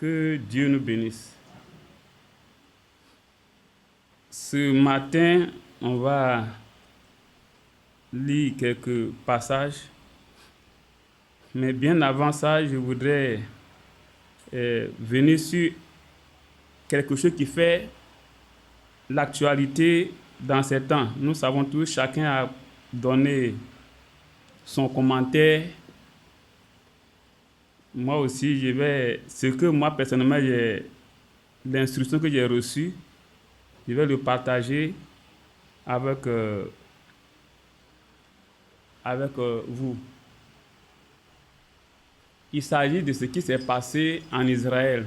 Que Dieu nous bénisse. Ce matin, on va lire quelques passages. Mais bien avant ça, je voudrais venir sur quelque chose qui fait l'actualité dans ces temps. Nous savons tous, chacun a donné son commentaire. Moi aussi, ce que moi personnellement, l'instruction que j'ai reçue, je vais le partager avec vous. Il s'agit de ce qui s'est passé en Israël.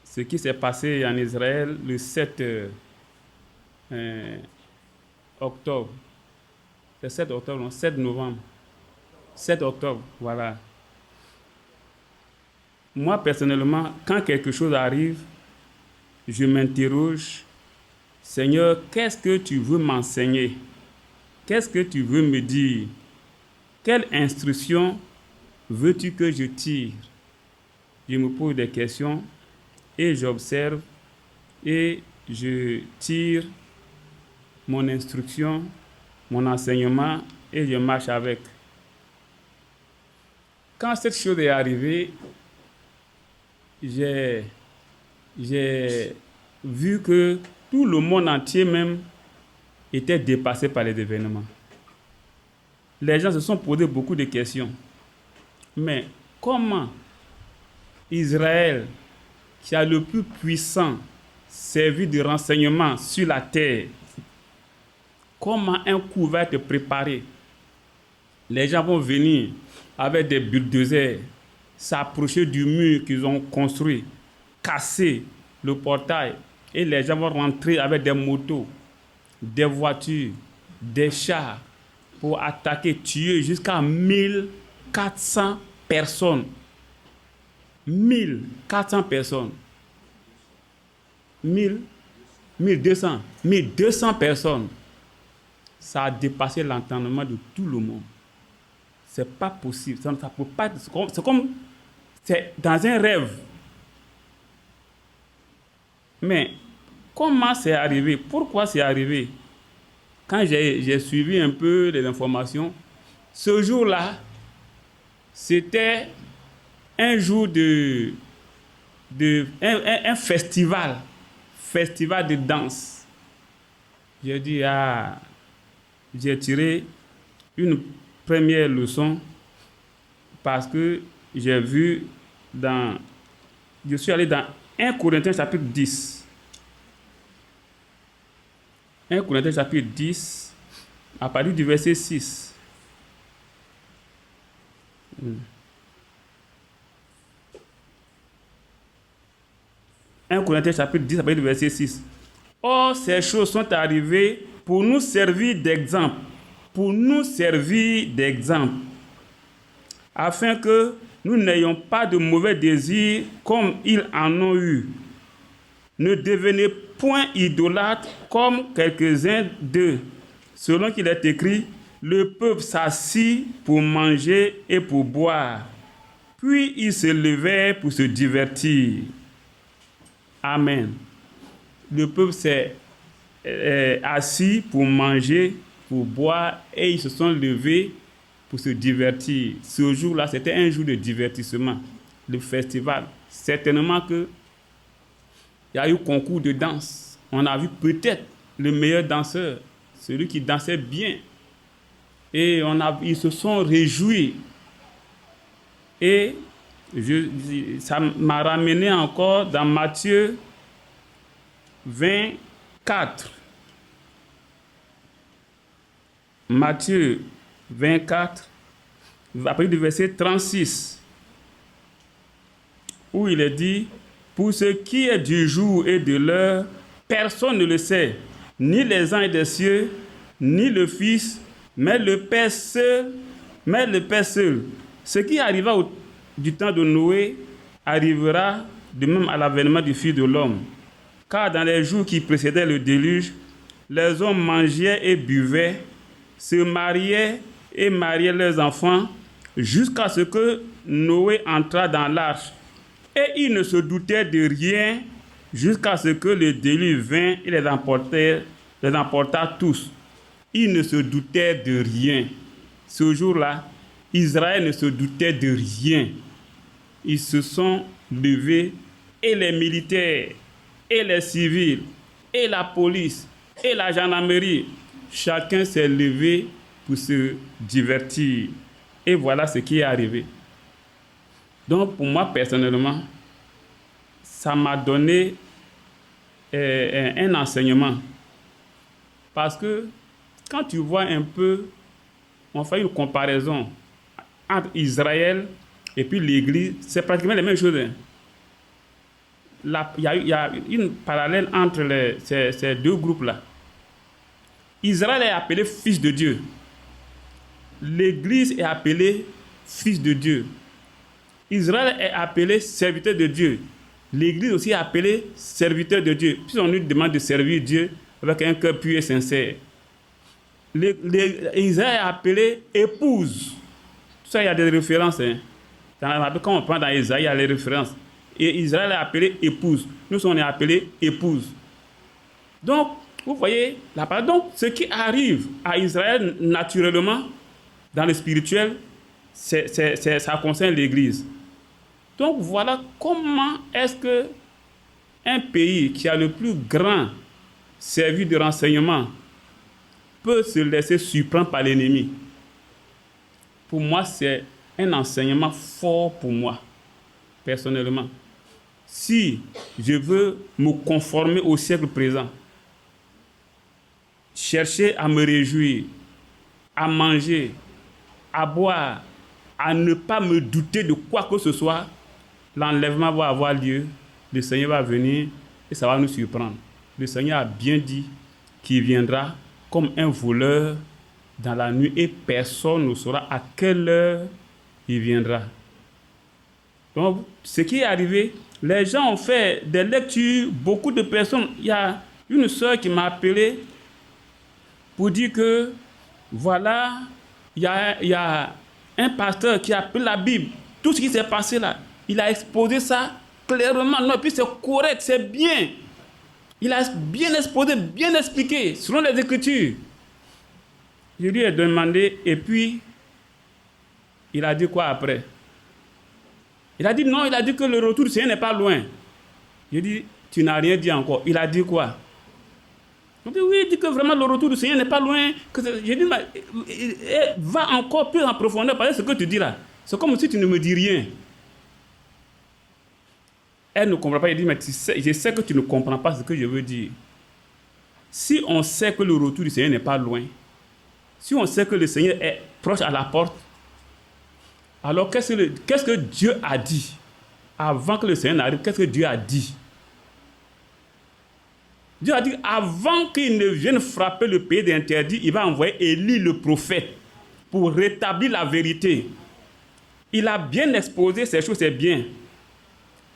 Ce qui s'est passé en Israël le 7 octobre. C'est 7 octobre, non, 7 novembre. 7 octobre, voilà. Moi, personnellement, quand quelque chose arrive, je m'interroge, Seigneur, qu'est-ce que tu veux m'enseigner? Qu'est-ce que tu veux me dire? Quelle instruction veux-tu que je tire? Je me pose des questions et j'observe et je tire mon instruction, mon enseignement et je marche avec. Quand cette chose est arrivée, j'ai vu que tout le monde entier même était dépassé par les événements. Les gens se sont posés beaucoup de questions. Mais comment Israël, qui a le plus puissant service de renseignement sur la terre, comment un coup va être préparé? Les gens vont venir avec des bulldozers, s'approcher du mur qu'ils ont construit, casser le portail, et les gens vont rentrer avec des motos, des voitures, des chars, pour attaquer, tuer jusqu'à 1400 personnes. 1400 personnes. 1200 personnes. Ça a dépassé l'entendement de tout le monde. C'est pas possible. Ça peut pas. C'est dans un rêve. Mais comment c'est arrivé? Pourquoi c'est arrivé? Quand j'ai suivi un peu les informations, ce jour-là, c'était un jour un festival de danse. J'ai dit, j'ai tiré une première leçon parce que j'ai vu je suis allé dans 1 Corinthiens chapitre 10. 1 Corinthiens chapitre 10, à partir du verset 6. 1 Corinthiens chapitre 10, à partir du verset 6. Or, ces choses sont arrivées pour nous servir d'exemple. Pour nous servir d'exemple. Afin que nous n'ayons pas de mauvais désirs comme ils en ont eu. Ne devenez point idolâtres comme quelques-uns d'eux. Selon qu'il est écrit, le peuple s'assit pour manger et pour boire. Puis ils se levèrent pour se divertir. Amen. Le peuple s'est assis pour manger, pour boire, et ils se sont levés pour se divertir. Ce jour-là, c'était un jour de divertissement, le festival. Certainement que il y a eu concours de danse. On a vu peut-être le meilleur danseur, celui qui dansait bien. Et ils se sont réjouis. Et ça m'a ramené encore dans Matthieu 24. Matthieu 24, à partir du verset 36, où il est dit: pour ce qui est du jour et de l'heure, personne ne le sait, ni les anges des cieux, ni le Fils, mais le Père seul. Ce qui arriva du temps de Noé arrivera de même à l'avènement du Fils de l'homme. Car dans les jours qui précédaient le déluge, les hommes mangeaient et buvaient, se mariaient et mariaient leurs enfants, jusqu'à ce que Noé entra dans l'arche. Et il ne se doutait de rien jusqu'à ce que le déluge vint et les emporta tous. Il ne se doutait de rien. Ce jour-là, Israël ne se doutait de rien. Ils se sont levés, et les militaires, et les civils, et la police, et la gendarmerie, chacun s'est levé pour se divertir. Et voilà ce qui est arrivé. Donc, pour moi, personnellement, ça m'a donné un enseignement. Parce que quand tu vois un peu, on fait une comparaison entre Israël et puis l'Église, c'est pratiquement les mêmes choses. Il y a une parallèle entre ces deux groupes-là. Israël est appelé fils de Dieu. L'Église est appelée fils de Dieu. Israël est appelé serviteur de Dieu. L'Église aussi est appelée serviteur de Dieu. Puis on lui demande de servir Dieu avec un cœur pur et sincère. Israël est appelé épouse. Tout ça, il y a des références. Quand on prend dans Isaïe, il y a les références. Et Israël est appelé épouse. Nous, on est appelés épouse. Donc, vous voyez, là-bas, donc, ce qui arrive à Israël naturellement, dans le spirituel, ça concerne l'Église. Donc, voilà comment est-ce que un pays qui a le plus grand service de renseignement peut se laisser surprendre par l'ennemi. Pour moi, c'est un enseignement fort pour moi, personnellement. Si je veux me conformer au siècle présent, chercher à me réjouir, à manger, à boire, à ne pas me douter de quoi que ce soit, l'enlèvement va avoir lieu, le Seigneur va venir et ça va nous surprendre. Le Seigneur a bien dit qu'il viendra comme un voleur dans la nuit et personne ne saura à quelle heure il viendra. Donc, ce qui est arrivé, les gens ont fait des lectures, beaucoup de personnes. Il y a une sœur qui m'a appelé pour dire que, voilà, il y a un pasteur qui a pris la Bible, tout ce qui s'est passé là, il a exposé ça clairement. Non, et puis c'est correct, c'est bien. Il a bien exposé, bien expliqué, selon les Écritures. Je lui ai demandé, et puis, il a dit quoi après? Il a dit non, il a dit que le retour du Seigneur n'est pas loin. J'ai dit, tu n'as rien dit encore. Il a dit quoi? Il dit, oui, il dit que vraiment le retour du Seigneur n'est pas loin. J'ai dit, va encore plus en profondeur par ce que tu dis là. C'est comme si tu ne me dis rien. Elle ne comprend pas. Elle dit, mais je sais que tu ne comprends pas ce que je veux dire. Si on sait que le retour du Seigneur n'est pas loin, si on sait que le Seigneur est proche à la porte, alors qu'est-ce que Dieu a dit? Avant que le Seigneur n'arrive, qu'est-ce que Dieu a dit? Dieu a dit, avant qu'il ne vienne frapper le pays d'interdit, il va envoyer Élie le prophète pour rétablir la vérité. Il a bien exposé ces choses, c'est bien.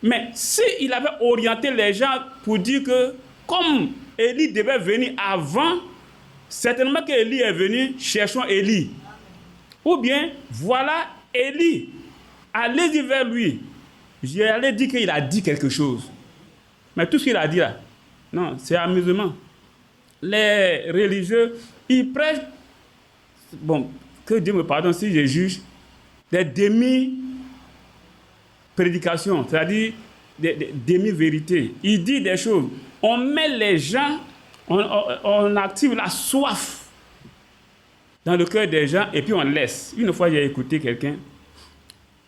Mais s'il avait orienté les gens pour dire que, comme Élie devait venir avant, certainement qu'Élie est venu, cherchons Élie. Ou bien, voilà Élie, allez-y vers lui. J'allais dire qu'il a dit quelque chose. Mais tout ce qu'il a dit là, non, c'est amusement. Les religieux, ils prêchent, bon, que Dieu me pardonne si je juge, des demi-prédications, c'est-à-dire des demi-vérités. Ils disent des choses. On met les gens, on active la soif dans le cœur des gens et puis on laisse. Une fois, j'ai écouté quelqu'un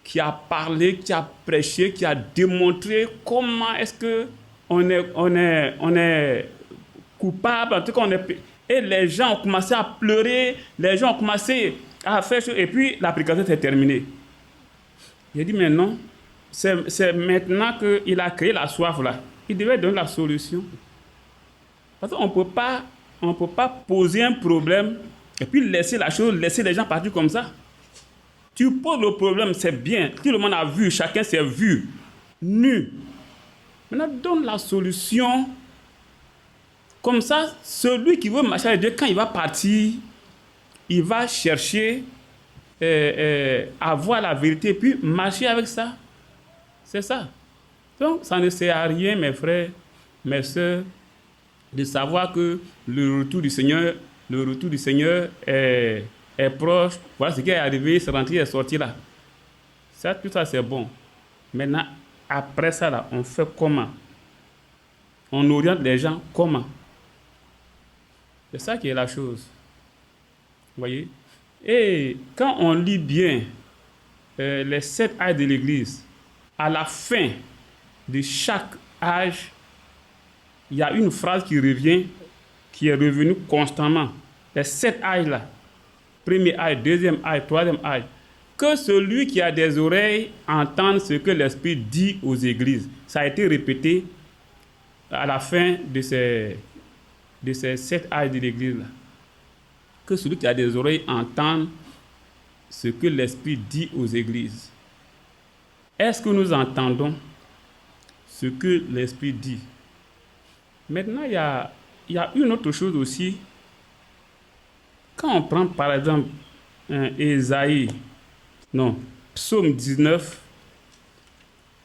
qui a parlé, qui a prêché, qui a démontré comment est-ce que on est coupable, en tout cas et les gens ont commencé à pleurer, les gens ont commencé à faire chose, et puis l'application s'est terminée. J'ai dit mais non, c'est maintenant qu'il a créé la soif là. Il devait donner la solution. Parce qu'on ne peut pas poser un problème et puis laisser la chose, laisser les gens partir comme ça. Tu poses le problème, c'est bien. Tout le monde a vu, chacun s'est vu, nu. Maintenant, donne la solution. Comme ça, celui qui veut marcher avec Dieu, quand il va partir, il va chercher avoir la vérité, puis marcher avec ça. C'est ça. Donc, ça ne sert à rien, mes frères, mes sœurs, de savoir que le retour du Seigneur est proche. Voilà ce qui est arrivé, c'est rentré et sorti là. Ça, tout ça, c'est bon. Maintenant, après ça, là, on fait comment? On oriente les gens comment? C'est ça qui est la chose. Vous voyez? Et quand on lit bien les 7 âges de l'Église, à la fin de chaque âge, il y a une phrase qui revient, qui est revenue constamment. Les 7 âges-là. Premier âge, deuxième âge, troisième âge. Que celui qui a des oreilles entende ce que l'Esprit dit aux églises. Ça a été répété à la fin de ces 7 âges de l'Église-là. Que celui qui a des oreilles entende ce que l'Esprit dit aux églises. Est-ce que nous entendons ce que l'Esprit dit? Maintenant, il y a une autre chose aussi. Quand on prend par exemple Psaume 19,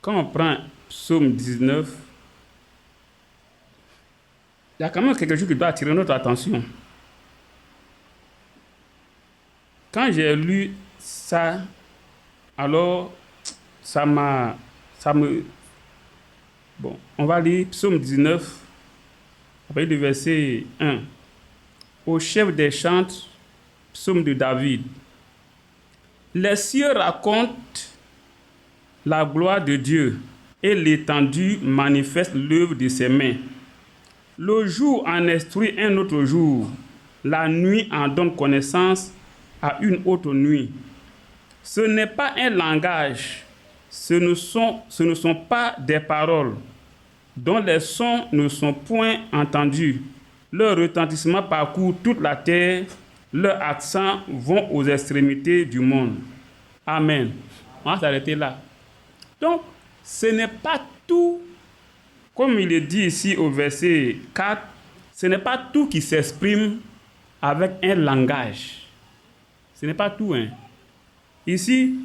quand on prend Psaume 19, il y a quand même quelque chose qui doit attirer notre attention. Quand j'ai lu ça, alors Bon, on va lire Psaume 19, avec le verset 1. Au chef des chantres, Psaume de David. Les cieux racontent la gloire de Dieu et l'étendue manifeste l'œuvre de ses mains. Le jour en instruit un autre jour, la nuit en donne connaissance à une autre nuit. Ce n'est pas un langage, ce ne sont pas des paroles, dont les sons ne sont point entendus. Leur retentissement parcourt toute la terre, leurs accents vont aux extrémités du monde. Amen. On va s'arrêter là. Donc, ce n'est pas tout, comme il est dit ici au verset 4, ce n'est pas tout qui s'exprime avec un langage. Ce n'est pas tout, hein. Ici,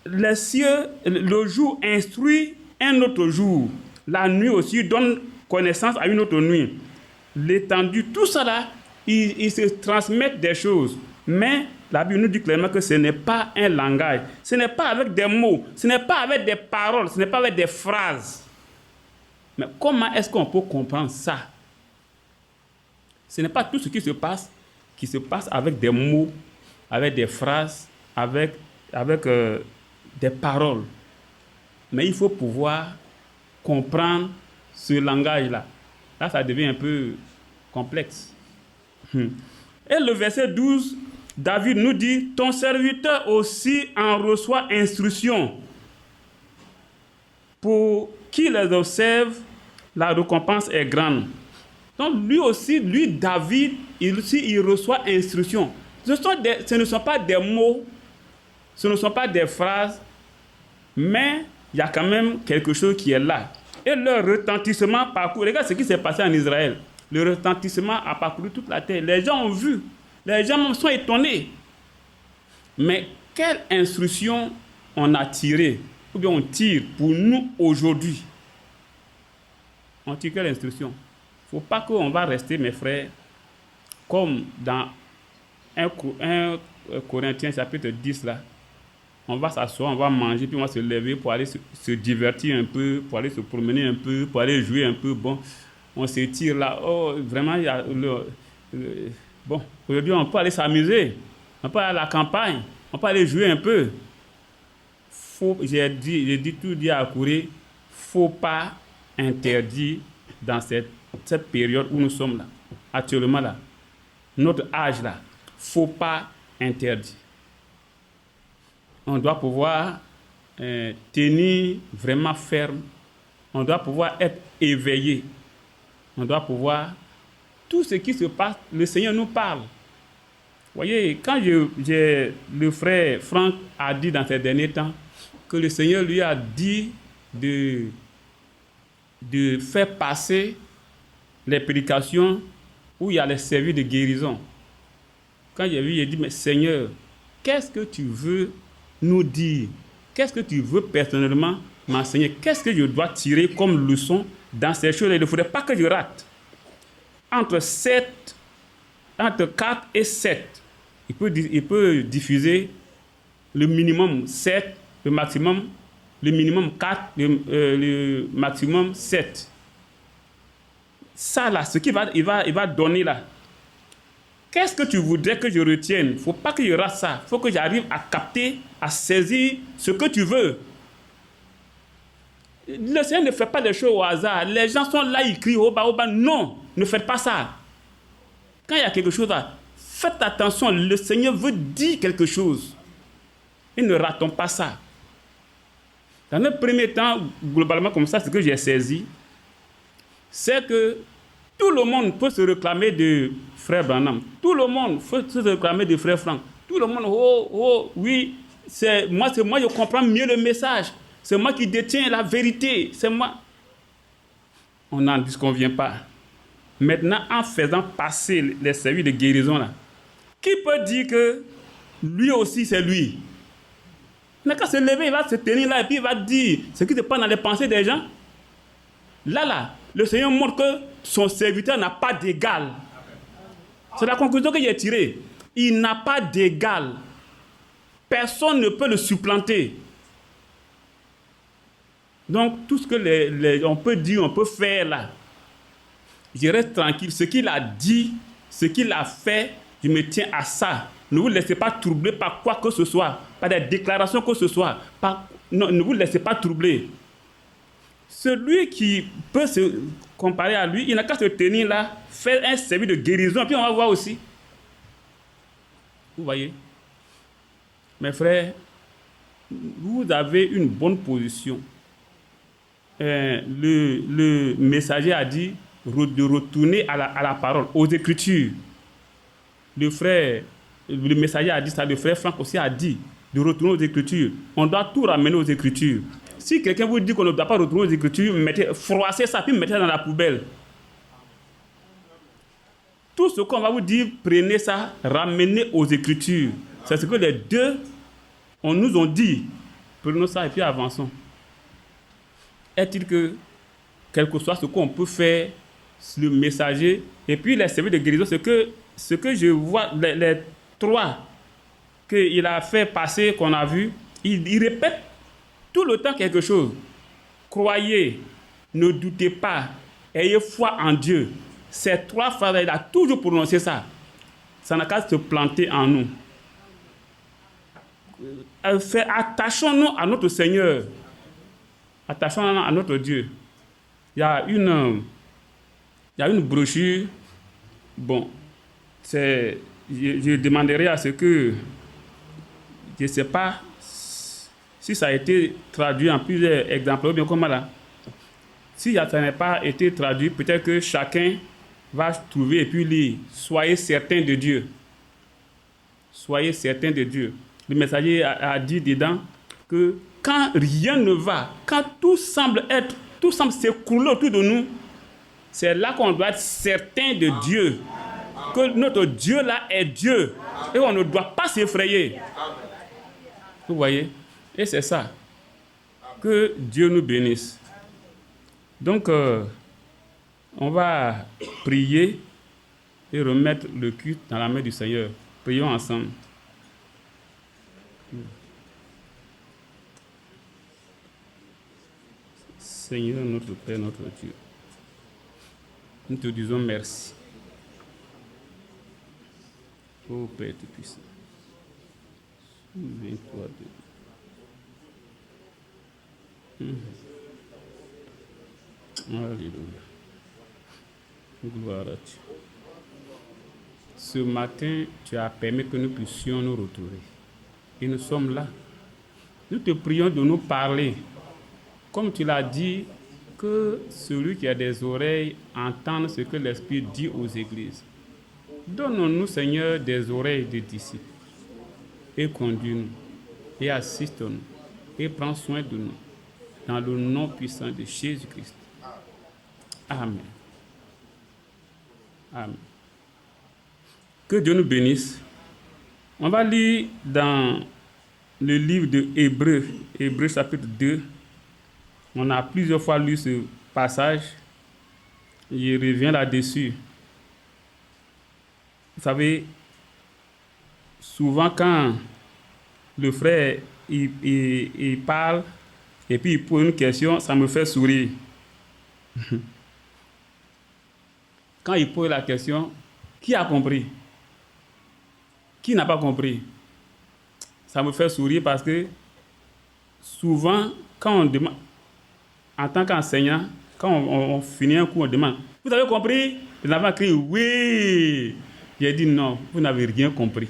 les cieux, le jour instruit un autre jour. La nuit aussi donne connaissance à une autre nuit. L'étendue, tout ça là, ils se transmettent des choses. Mais la Bible nous dit clairement que ce n'est pas un langage. Ce n'est pas avec des mots. Ce n'est pas avec des paroles. Ce n'est pas avec des phrases. Mais comment est-ce qu'on peut comprendre ça? Ce n'est pas tout ce qui se passe avec des mots, avec des phrases, avec des paroles. Mais il faut pouvoir comprendre ce langage-là. Là, ça devient un peu complexe. Et le verset 12, David nous dit, « Ton serviteur aussi en reçoit instruction. Pour qui les observe, la récompense est grande. » Donc lui, David, il reçoit instruction. Ce ne sont pas des mots, ce ne sont pas des phrases, mais il y a quand même quelque chose qui est là. Et le retentissement parcourt. Regarde ce qui s'est passé en Israël. Le retentissement a parcouru toute la terre. Les gens ont vu. Les gens sont étonnés. Mais quelle instruction on a tirée, ou bien on tire pour nous aujourd'hui? On tire quelle instruction? Il ne faut pas qu'on va rester, mes frères, comme dans 1 Corinthiens chapitre 10 là. On va s'asseoir, on va manger, puis on va se lever pour aller se divertir un peu, pour aller se promener un peu, pour aller jouer un peu. Bon, on s'étire là. Oh, vraiment, il y a bon, aujourd'hui, on peut aller s'amuser. On peut aller à la campagne. On peut aller jouer un peu. J'ai tout dit à courir. Il ne faut pas interdire dans cette période où nous sommes là, actuellement là, notre âge là. Il ne faut pas interdire. On doit pouvoir tenir vraiment ferme. On doit pouvoir être éveillé. On doit pouvoir... Tout ce qui se passe, le Seigneur nous parle. Vous voyez, quand le frère Franck a dit dans ces derniers temps que le Seigneur lui a dit de faire passer les prédications où il y a les services de guérison. Quand j'ai vu, il a dit, mais Seigneur, qu'est-ce que tu veux nous dire? Qu'est-ce que tu veux personnellement m'enseigner? Qu'est-ce que je dois tirer comme leçon dans ces choses? Il ne faudrait pas que je rate. Entre 4 et 7, il peut diffuser le minimum 7, le minimum 4, le maximum 7. Ça là, ce qu'il va donner là, qu'est-ce que tu voudrais que je retienne? Il ne faut pas que je rate ça. Il faut que j'arrive à capter, à saisir ce que tu veux. Le Seigneur ne fait pas des choses au hasard. Les gens sont là, ils crient au bas. Non, ne faites pas ça. Quand il y a quelque chose là, faites attention. Le Seigneur veut dire quelque chose. Et ne ratons pas ça. Dans le premier temps, globalement comme ça, ce que j'ai saisi, c'est que tout le monde peut se réclamer de frère Branham. Tout le monde peut se réclamer de frère Franck. Tout le monde, oui, c'est moi, je comprends mieux le message. C'est moi qui détiens la vérité. C'est moi. On n'en disconvient pas. Maintenant, en faisant passer les services de guérison, là, qui peut dire que lui aussi, c'est lui? Il n'a qu'à se lever, il va se tenir là et puis il va dire ce qui se passe dans les pensées des gens. Là, le Seigneur montre que son serviteur n'a pas d'égal. C'est la conclusion que j'ai tirée. Il n'a pas d'égal. Personne ne peut le supplanter. Donc, tout ce que on peut dire, on peut faire là, je reste tranquille. Ce qu'il a dit, ce qu'il a fait, je me tiens à ça. Ne vous laissez pas troubler par quoi que ce soit, par des déclarations que ce soit. Non, ne vous laissez pas troubler. Celui qui peut se comparer à lui, il n'a qu'à se tenir là, faire un service de guérison, puis on va voir aussi. Vous voyez? Mes frères, vous avez une bonne position. Le messager a dit de retourner à la parole, aux Écritures. Le messager a dit ça, le frère Franck aussi a dit de retourner aux Écritures. On doit tout ramener aux Écritures. Si quelqu'un vous dit qu'on ne doit pas retourner aux Écritures, froissez ça, puis mettez dans la poubelle. Tout ce qu'on va vous dire, prenez ça, ramenez aux Écritures. C'est ce que les deux nous ont dit. Prenons ça et puis avançons. Est-il que, quel que soit ce qu'on peut faire, le messager, et puis les services de guérison, ce que je vois, les trois qu'il a fait passer, qu'on a vu, il répète tout le temps quelque chose. Croyez, ne doutez pas, ayez foi en Dieu. Ces trois phrases, il a toujours prononcé ça. Ça n'a qu'à se planter en nous. Attachons-nous à notre Seigneur. Attachons-nous à notre Dieu. Il y a une brochure. Bon, je demanderai à ce que, je ne sais pas si ça a été traduit en plusieurs exemplaires, ou bien comment là. Si ça n'a pas été traduit, peut-être que chacun va trouver et puis lire. Soyez certains de Dieu. Soyez certains de Dieu. Le messager a dit dedans que quand rien ne va, quand tout semble s'écrouler autour de nous, c'est là qu'on doit être certain de Dieu. Que notre Dieu là est Dieu. Et on ne doit pas s'effrayer. Vous voyez? Et c'est ça. Que Dieu nous bénisse. Donc, on va prier et remettre le culte dans la main du Seigneur. Prions ensemble. Seigneur, notre Père, notre Dieu, nous te disons merci. Ô Père Tout-Puissant, souviens-toi de nous. Alléluia. Gloire à Dieu. Ce matin, tu as permis que nous puissions nous retrouver. Et nous sommes là. Nous te prions de nous parler. Comme tu l'as dit, que celui qui a des oreilles entende ce que l'Esprit dit aux églises. Donne-nous, Seigneur, des oreilles de disciples. Et conduis-nous. Et assiste-nous. Et prends soin de nous. Dans le nom puissant de Jésus-Christ. Amen. Amen. Que Dieu nous bénisse. On va lire dans le livre de Hébreux, Hébreux chapitre 2. On a plusieurs fois lu ce passage. Je reviens là-dessus. Vous savez, souvent quand le frère il parle et puis il pose une question, ça me fait sourire. Quand il pose la question, qui a compris? Qui n'a pas compris? Ça me fait sourire parce que souvent, quand on demande, en tant qu'enseignant, quand on finit un cours, on demande, vous avez compris? Les enfants crient, oui. J'ai dit non, vous n'avez rien compris.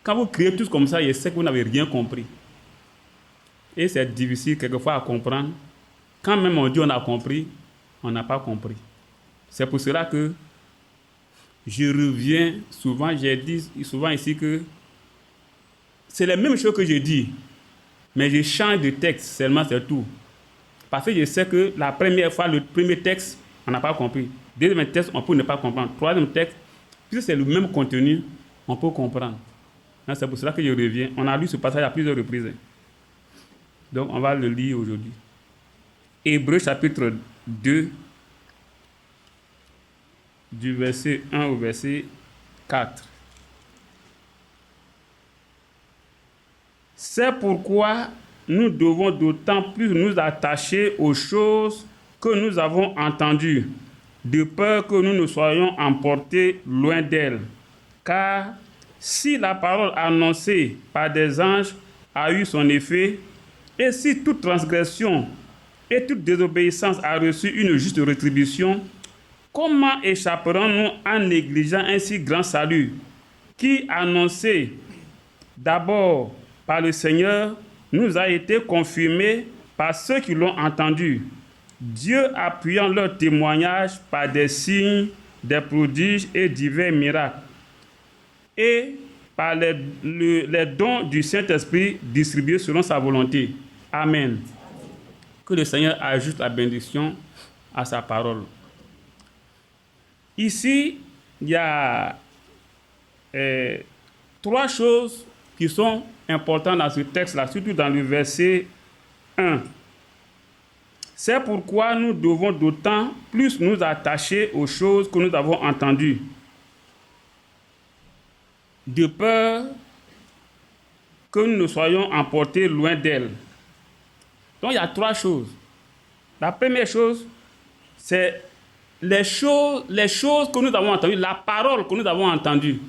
Quand vous criez tous comme ça, je sais que vous n'avez rien compris. Et c'est difficile quelquefois à comprendre. Quand même on dit on a compris, on n'a pas compris. C'est pour cela que je reviens souvent, j'ai dit souvent ici que c'est les mêmes choses que je dis, mais je change de texte seulement, c'est tout. Parce que je sais que la première fois, le premier texte, on n'a pas compris. Deuxième texte, on peut ne pas comprendre. Troisième texte, puisque c'est le même contenu, on peut comprendre. C'est pour cela que je reviens. On a lu ce passage à plusieurs reprises. Donc, on va le lire aujourd'hui. Hébreux chapitre 2, du verset 1 au verset 4. C'est pourquoi nous devons d'autant plus nous attacher aux choses que nous avons entendues, de peur que nous ne soyons emportés loin d'elles. Car si la parole annoncée par des anges a eu son effet, et si toute transgression et toute désobéissance a reçu une juste rétribution, comment échapperons-nous en négligeant un si grand salut, qui, annoncé d'abord par le Seigneur, nous a été confirmé par ceux qui l'ont entendu, Dieu appuyant leur témoignage par des signes, des prodiges et divers miracles, et par les dons du Saint-Esprit distribués selon sa volonté. Amen. Que le Seigneur ajoute la bénédiction à sa parole. Ici, il y a trois choses qui sont importantes dans ce texte-là, surtout dans le verset 1. C'est pourquoi nous devons d'autant plus nous attacher aux choses que nous avons entendues, de peur que nous ne soyons emportés loin d'elles. Donc il y a trois choses. La première chose, c'est les choses que nous avons entendues, la parole que nous avons entendue.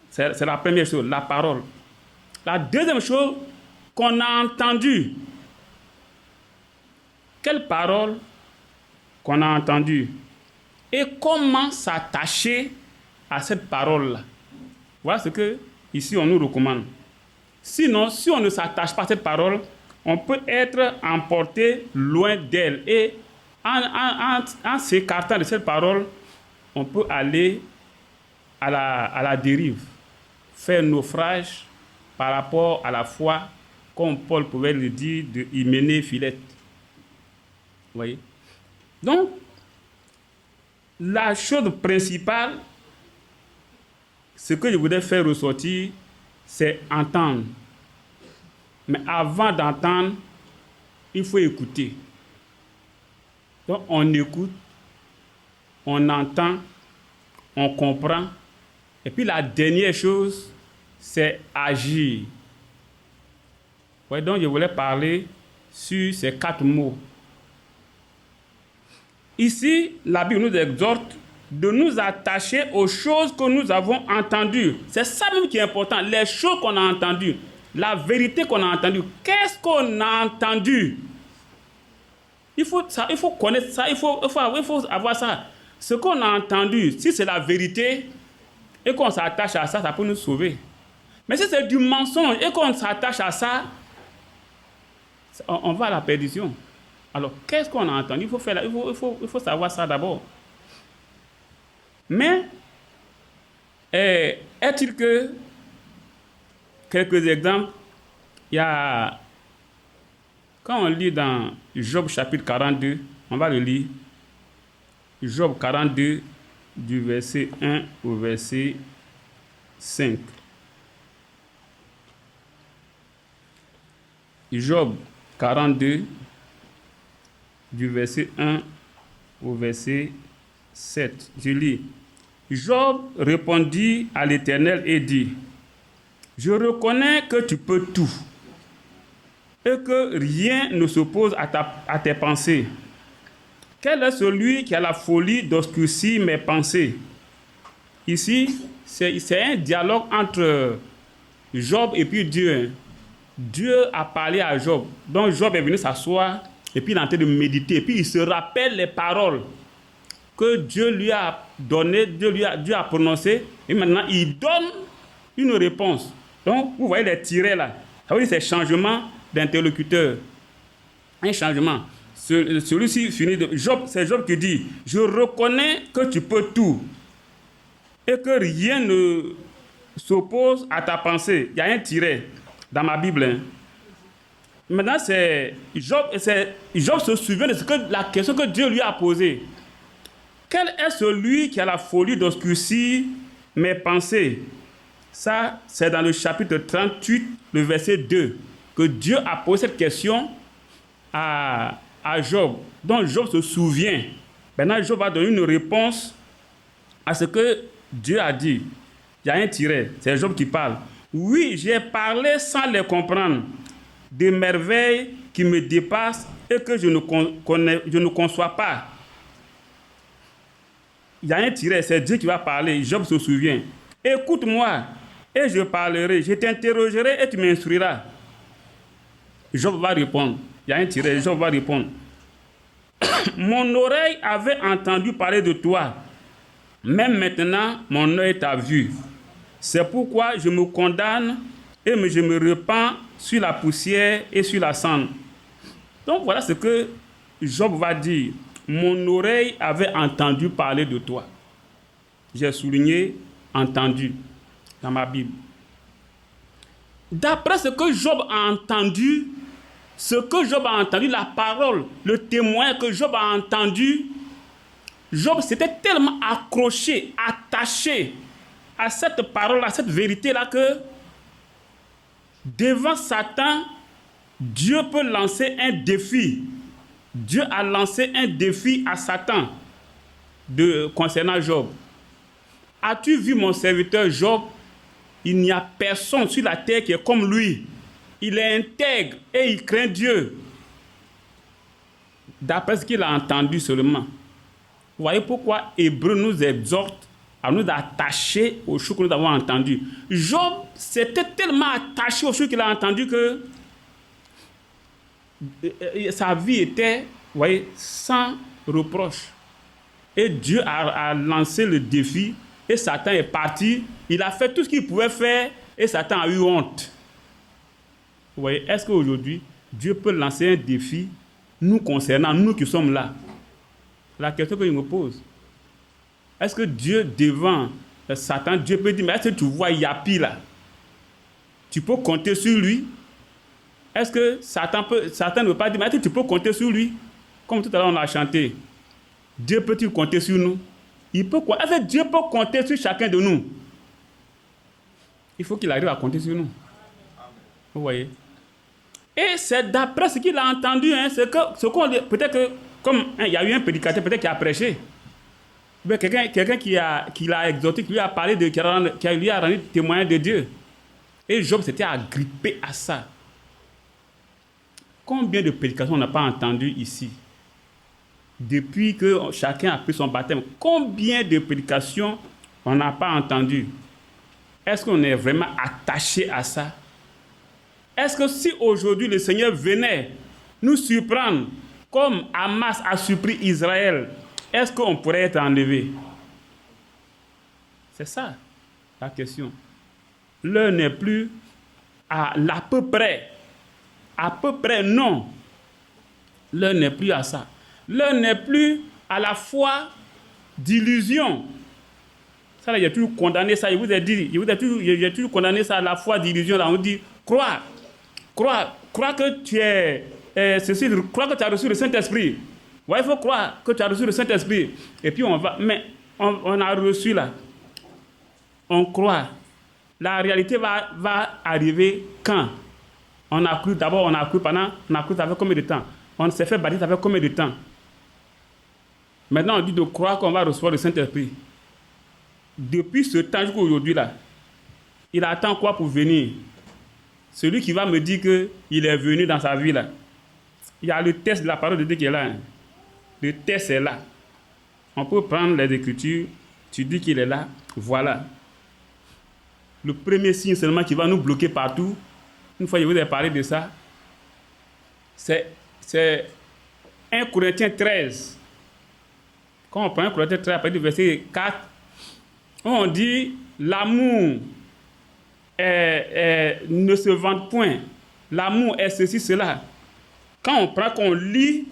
C'est la première chose, la parole. La deuxième chose qu'on a entendue. Quelle parole qu'on a entendue? Et comment s'attacher à cette parole-là? Voilà ce que ici on nous recommande. Sinon, si on ne s'attache pas à cette parole, on peut être emporté loin d'elle. Et en s'écartant de cette parole, on peut aller à la dérive, faire naufrage par rapport à la foi, comme Paul pouvait le dire, de Hyménée Philette. Vous voyez? Donc, la chose principale, ce que je voudrais faire ressortir, c'est entendre. Mais avant d'entendre, il faut écouter. Donc, on écoute, on entend, on comprend. Et puis, la dernière chose, c'est agir. Ouais, donc, je voulais parler sur ces 4 mots. Ici, la Bible nous exhorte de nous attacher aux choses que nous avons entendues. C'est ça même qui est important, les choses qu'on a entendues, la vérité qu'on a entendue. Qu'est-ce qu'on a entendu? Il faut connaître ça, il faut avoir ça. Ce qu'on a entendu, si c'est la vérité et qu'on s'attache à ça, ça peut nous sauver. Mais si c'est du mensonge et qu'on s'attache à ça, on va à la perdition. Alors, qu'est-ce qu'on a entendu? Il faut savoir ça d'abord. Mais, est-il que, quelques exemples, il y a, quand on lit dans Job chapitre 42, on va le lire, Job 42, du verset 1 au verset 5. Job 42, du verset 1 au verset 7. Je lis. Job répondit à l'Éternel et dit, « Je reconnais que tu peux tout et que rien ne s'oppose à tes pensées. Quel est celui qui a la folie d'obscurcir mes pensées ?» Ici, c'est un dialogue entre Job et puis Dieu. Dieu a parlé à Job. Donc Job est venu s'asseoir et puis il est en train de méditer. Et puis il se rappelle les paroles que Dieu lui a données, Dieu a prononcées. Et maintenant, il donne une réponse. Donc, vous voyez les tirets là. Ça veut dire c'est changement d'interlocuteur. Un changement. Celui-ci finit de... c'est Job qui dit, « Je reconnais que tu peux tout et que rien ne s'oppose à ta pensée. » Il y a un tiret dans ma Bible. Hein. Maintenant, Job se souvient de la question que Dieu lui a posée. Quel est celui qui a la folie d'obscurcir mes pensées? Ça, c'est dans le chapitre 38, le verset 2, que Dieu a posé cette question à Job. Donc, Job se souvient. Maintenant, Job va donner une réponse à ce que Dieu a dit. Il y a un tiret, c'est Job qui parle. Oui, j'ai parlé sans les comprendre, des merveilles qui me dépassent et que je ne conçois pas. Il y a un tiret, c'est Dieu qui va parler. Job se souvient. Écoute-moi et je parlerai. Je t'interrogerai et tu m'instruiras. Job va répondre. Il y a un tiret, Job va répondre. Mon oreille avait entendu parler de toi. Même maintenant, mon œil t'a vu. C'est pourquoi je me condamne et je me repens sur la poussière et sur la cendre. Donc voilà ce que Job va dire. Mon oreille avait entendu parler de toi. J'ai souligné entendu dans ma Bible. D'après ce que Job a entendu, la parole, le témoin que Job a entendu, Job s'était tellement accroché, attaché à cette parole, à cette vérité-là que devant Satan, Dieu peut lancer un défi. Dieu a lancé un défi à Satan concernant Job. As-tu vu mon serviteur Job? Il n'y a personne sur la terre qui est comme lui. Il est intègre et il craint Dieu. D'après ce qu'il a entendu seulement. Vous voyez pourquoi Hébreu nous exhorte à nous attacher aux choses que nous avons entendues. Job s'était tellement attaché aux choses qu'il a entendues que sa vie était, vous voyez, sans reproche. Et Dieu a lancé le défi et Satan est parti. Il a fait tout ce qu'il pouvait faire et Satan a eu honte. Vous voyez, est-ce qu'aujourd'hui, Dieu peut lancer un défi nous concernant, nous qui sommes là? La question que je me pose. Est-ce que Dieu, devant Satan, Dieu peut dire, mais est-ce que tu vois Yapi là? Tu peux compter sur lui? Est-ce que Satan ne peut pas dire, mais est-ce que tu peux compter sur lui? Comme tout à l'heure on a chanté. Dieu peut-il compter sur nous? Il peut quoi? Est-ce que Dieu peut compter sur chacun de nous? Il faut qu'il arrive à compter sur nous. Vous voyez? Et c'est d'après ce qu'il a entendu, hein, peut-être que, comme il y a eu un prédicateur peut-être qui a prêché, quelqu'un qui l'a exhorté, qui lui a parlé, qui lui a rendu témoignage de Dieu. Et Job s'était agrippé à ça. Combien de prédications on n'a pas entendu ici? Depuis que chacun a pris son baptême, combien de prédications on n'a pas entendu? Est-ce qu'on est vraiment attaché à ça? Est-ce que si aujourd'hui le Seigneur venait nous surprendre comme Hamas a surpris Israël, est-ce qu'on pourrait être enlevé? C'est ça la question. L'heure n'est plus à l'à peu près. À peu près, non. L'heure n'est plus à ça. L'heure n'est plus à la foi d'illusion. Ça, là, il a toujours condamné ça. Je vous ai dit, j'ai toujours condamné ça à la foi d'illusion. Là, on dit, crois que tu es ceci, crois que tu as reçu le Saint-Esprit. Ouais, il faut croire que tu as reçu le Saint-Esprit. Et puis on va, mais on a reçu là. On croit. La réalité va arriver quand? On a cru, ça fait combien de temps? On s'est fait baptiser, ça fait combien de temps? Maintenant, on dit de croire qu'on va recevoir le Saint-Esprit. Depuis ce temps jusqu'à aujourd'hui, là, il attend quoi pour venir? Celui qui va me dire qu'il est venu dans sa vie, là. Il y a le test de la parole de Dieu qui est là. Hein. Le test est là. On peut prendre les Écritures, tu dis qu'il est là, voilà. Le premier signe seulement qui va nous bloquer partout, une fois que je vous ai parlé de ça, c'est 1 Corinthiens 13. Quand on prend 1 Corinthiens 13, à partir du verset 4, on dit l'amour ne se vante point. L'amour est ceci, cela. Quand on prend, qu'on lit,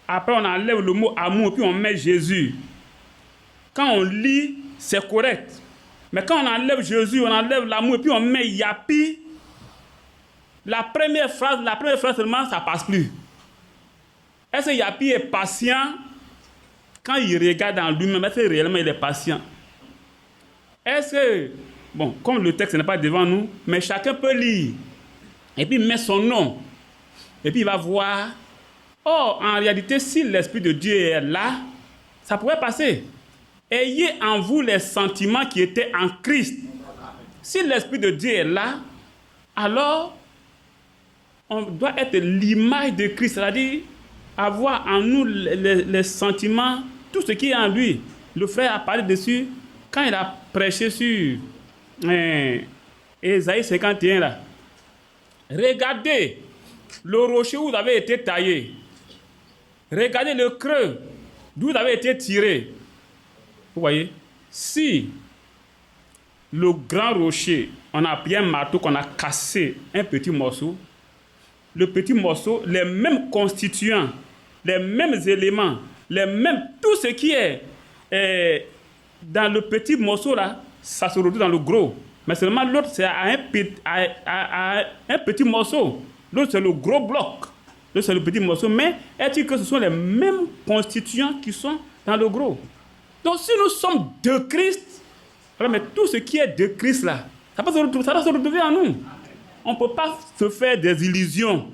après on enlève le mot amour, puis on met Jésus. Quand on lit, c'est correct. Mais quand on enlève Jésus, on enlève l'amour, et puis on met Yapi, la première phrase seulement, ça passe plus. Est-ce que Yapi est patient quand il regarde en lui-même? Est-ce que réellement il est patient? Est-ce que, bon, comme le texte n'est pas devant nous, mais chacun peut lire, et puis mettre son nom, et puis il va voir. Or, en réalité, si l'Esprit de Dieu est là, ça pourrait passer. Ayez en vous les sentiments qui étaient en Christ. Si l'Esprit de Dieu est là, alors on doit être l'image de Christ, c'est-à-dire avoir en nous les sentiments, tout ce qui est en lui. Le frère a parlé dessus quand il a prêché sur Ésaïe 51. Là. Regardez le rocher où vous avez été taillé. Regardez le creux d'où vous avez été tiré. Vous voyez, si le grand rocher, on a pris un marteau qu'on a cassé un petit morceau, le petit morceau, les mêmes constituants, les mêmes éléments, tout ce qui est dans le petit morceau là, ça se retrouve dans le gros. Mais seulement l'autre, c'est un petit morceau. L'autre, c'est le gros bloc. L'autre, c'est le petit morceau. Mais est-il que ce sont les mêmes constituants qui sont dans le gros? Donc, si nous sommes de Christ, alors, mais tout ce qui est de Christ là, ça va se retrouver en nous. On ne peut pas se faire des illusions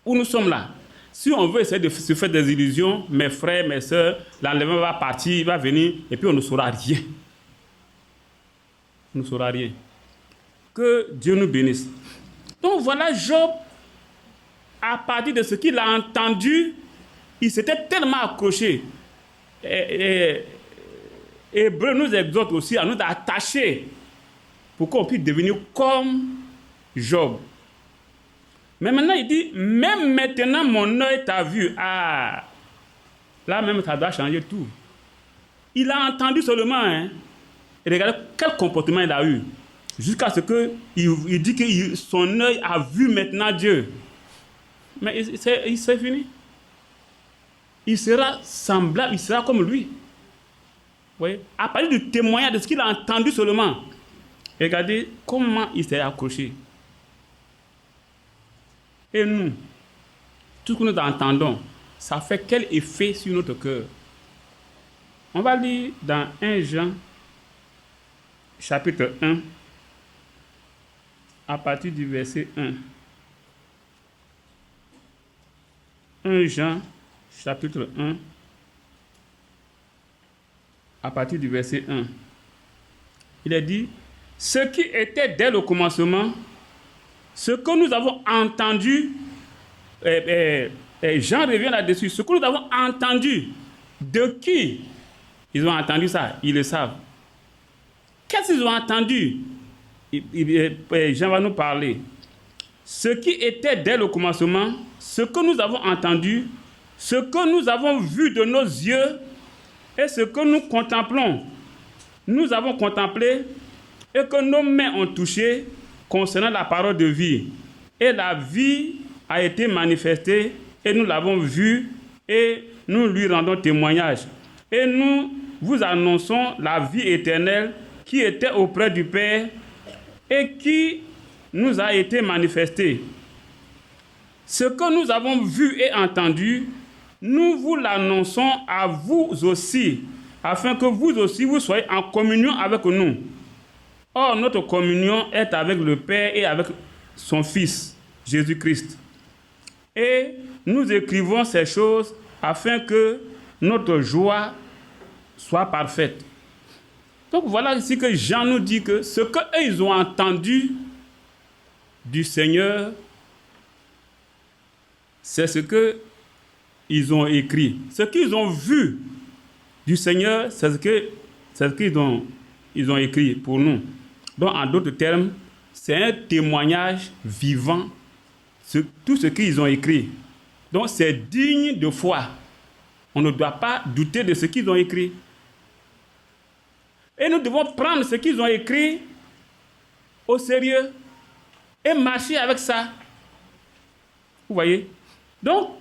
où nous sommes là. Si on veut essayer de se faire des illusions, mes frères, mes soeurs, l'enlèvement va partir, il va venir, et puis on ne saura rien. On ne saura rien. Que Dieu nous bénisse. Donc voilà, Job, à partir de ce qu'il a entendu, il s'était tellement accroché. Hébreu nous exhorte aussi à nous attacher pour qu'on puisse devenir comme Job. Mais maintenant, il dit, même maintenant, mon œil t'a vu. Ah, là même, ça doit changer tout. Il a entendu seulement, hein, et regardez quel comportement il a eu. Jusqu'à ce qu'il dit que son œil a vu maintenant Dieu. Mais c'est fini. Il sera semblable, il sera comme lui. Vous voyez? À partir du témoignage de ce qu'il a entendu seulement. Regardez comment il s'est accroché. Et nous, tout ce que nous entendons, ça fait quel effet sur notre cœur? On va lire dans 1 Jean, chapitre 1, à partir du verset 1. 1 Jean, chapitre 1, à partir du verset 1. Il est dit, ce qui était dès le commencement, ce que nous avons entendu, Jean revient là-dessus, ce que nous avons entendu, de qui ils ont entendu ça, ils le savent. Qu'est-ce qu'ils ont entendu? Jean va nous parler. Ce qui était dès le commencement, ce que nous avons entendu, ce que nous avons vu de nos yeux et ce que nous contemplons. Nous avons contemplé et que nos mains ont touché concernant la parole de vie. Et la vie a été manifestée et nous l'avons vue et nous lui rendons témoignage. Et nous vous annonçons la vie éternelle qui était auprès du Père et qui nous a été manifestée. Ce que nous avons vu et entendu, nous vous l'annonçons à vous aussi, afin que vous aussi vous soyez en communion avec nous. Or, notre communion est avec le Père et avec son Fils, Jésus-Christ. Et nous écrivons ces choses afin que notre joie soit parfaite. Donc voilà ici que Jean nous dit que ce qu'ils ont entendu du Seigneur, c'est ce qu'ils ont écrit. Ce qu'ils ont vu du Seigneur, c'est ce qu'ils ont écrit pour nous. Donc, en d'autres termes, c'est un témoignage vivant sur tout ce qu'ils ont écrit. Donc, c'est digne de foi. On ne doit pas douter de ce qu'ils ont écrit. Et nous devons prendre ce qu'ils ont écrit au sérieux et marcher avec ça. Vous voyez? Donc,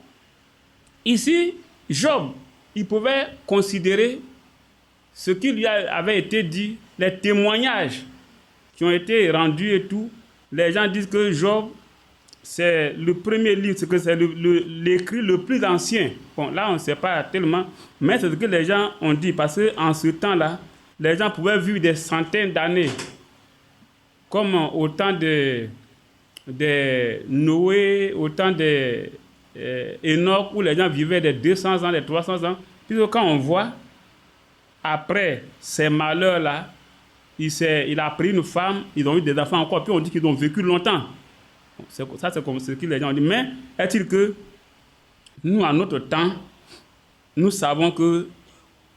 ici, Job, il pouvait considérer ce qui lui avait été dit, les témoignages qui ont été rendus et tout. Les gens disent que Job, c'est le premier livre, c'est l'écrit le plus ancien. Bon, là, on ne sait pas tellement, mais c'est ce que les gens ont dit, parce qu'en ce temps-là, les gens pouvaient vivre des centaines d'années, comme au temps de Noé, au temps de Enoch, où les gens vivaient des 200 ans, des 300 ans. Puis quand on voit, après ces malheurs-là, il a pris une femme, ils ont eu des enfants encore, puis on dit qu'ils ont vécu longtemps. Ça, c'est comme ce que les gens ont dit. Mais est-il que nous, à notre temps, nous savons que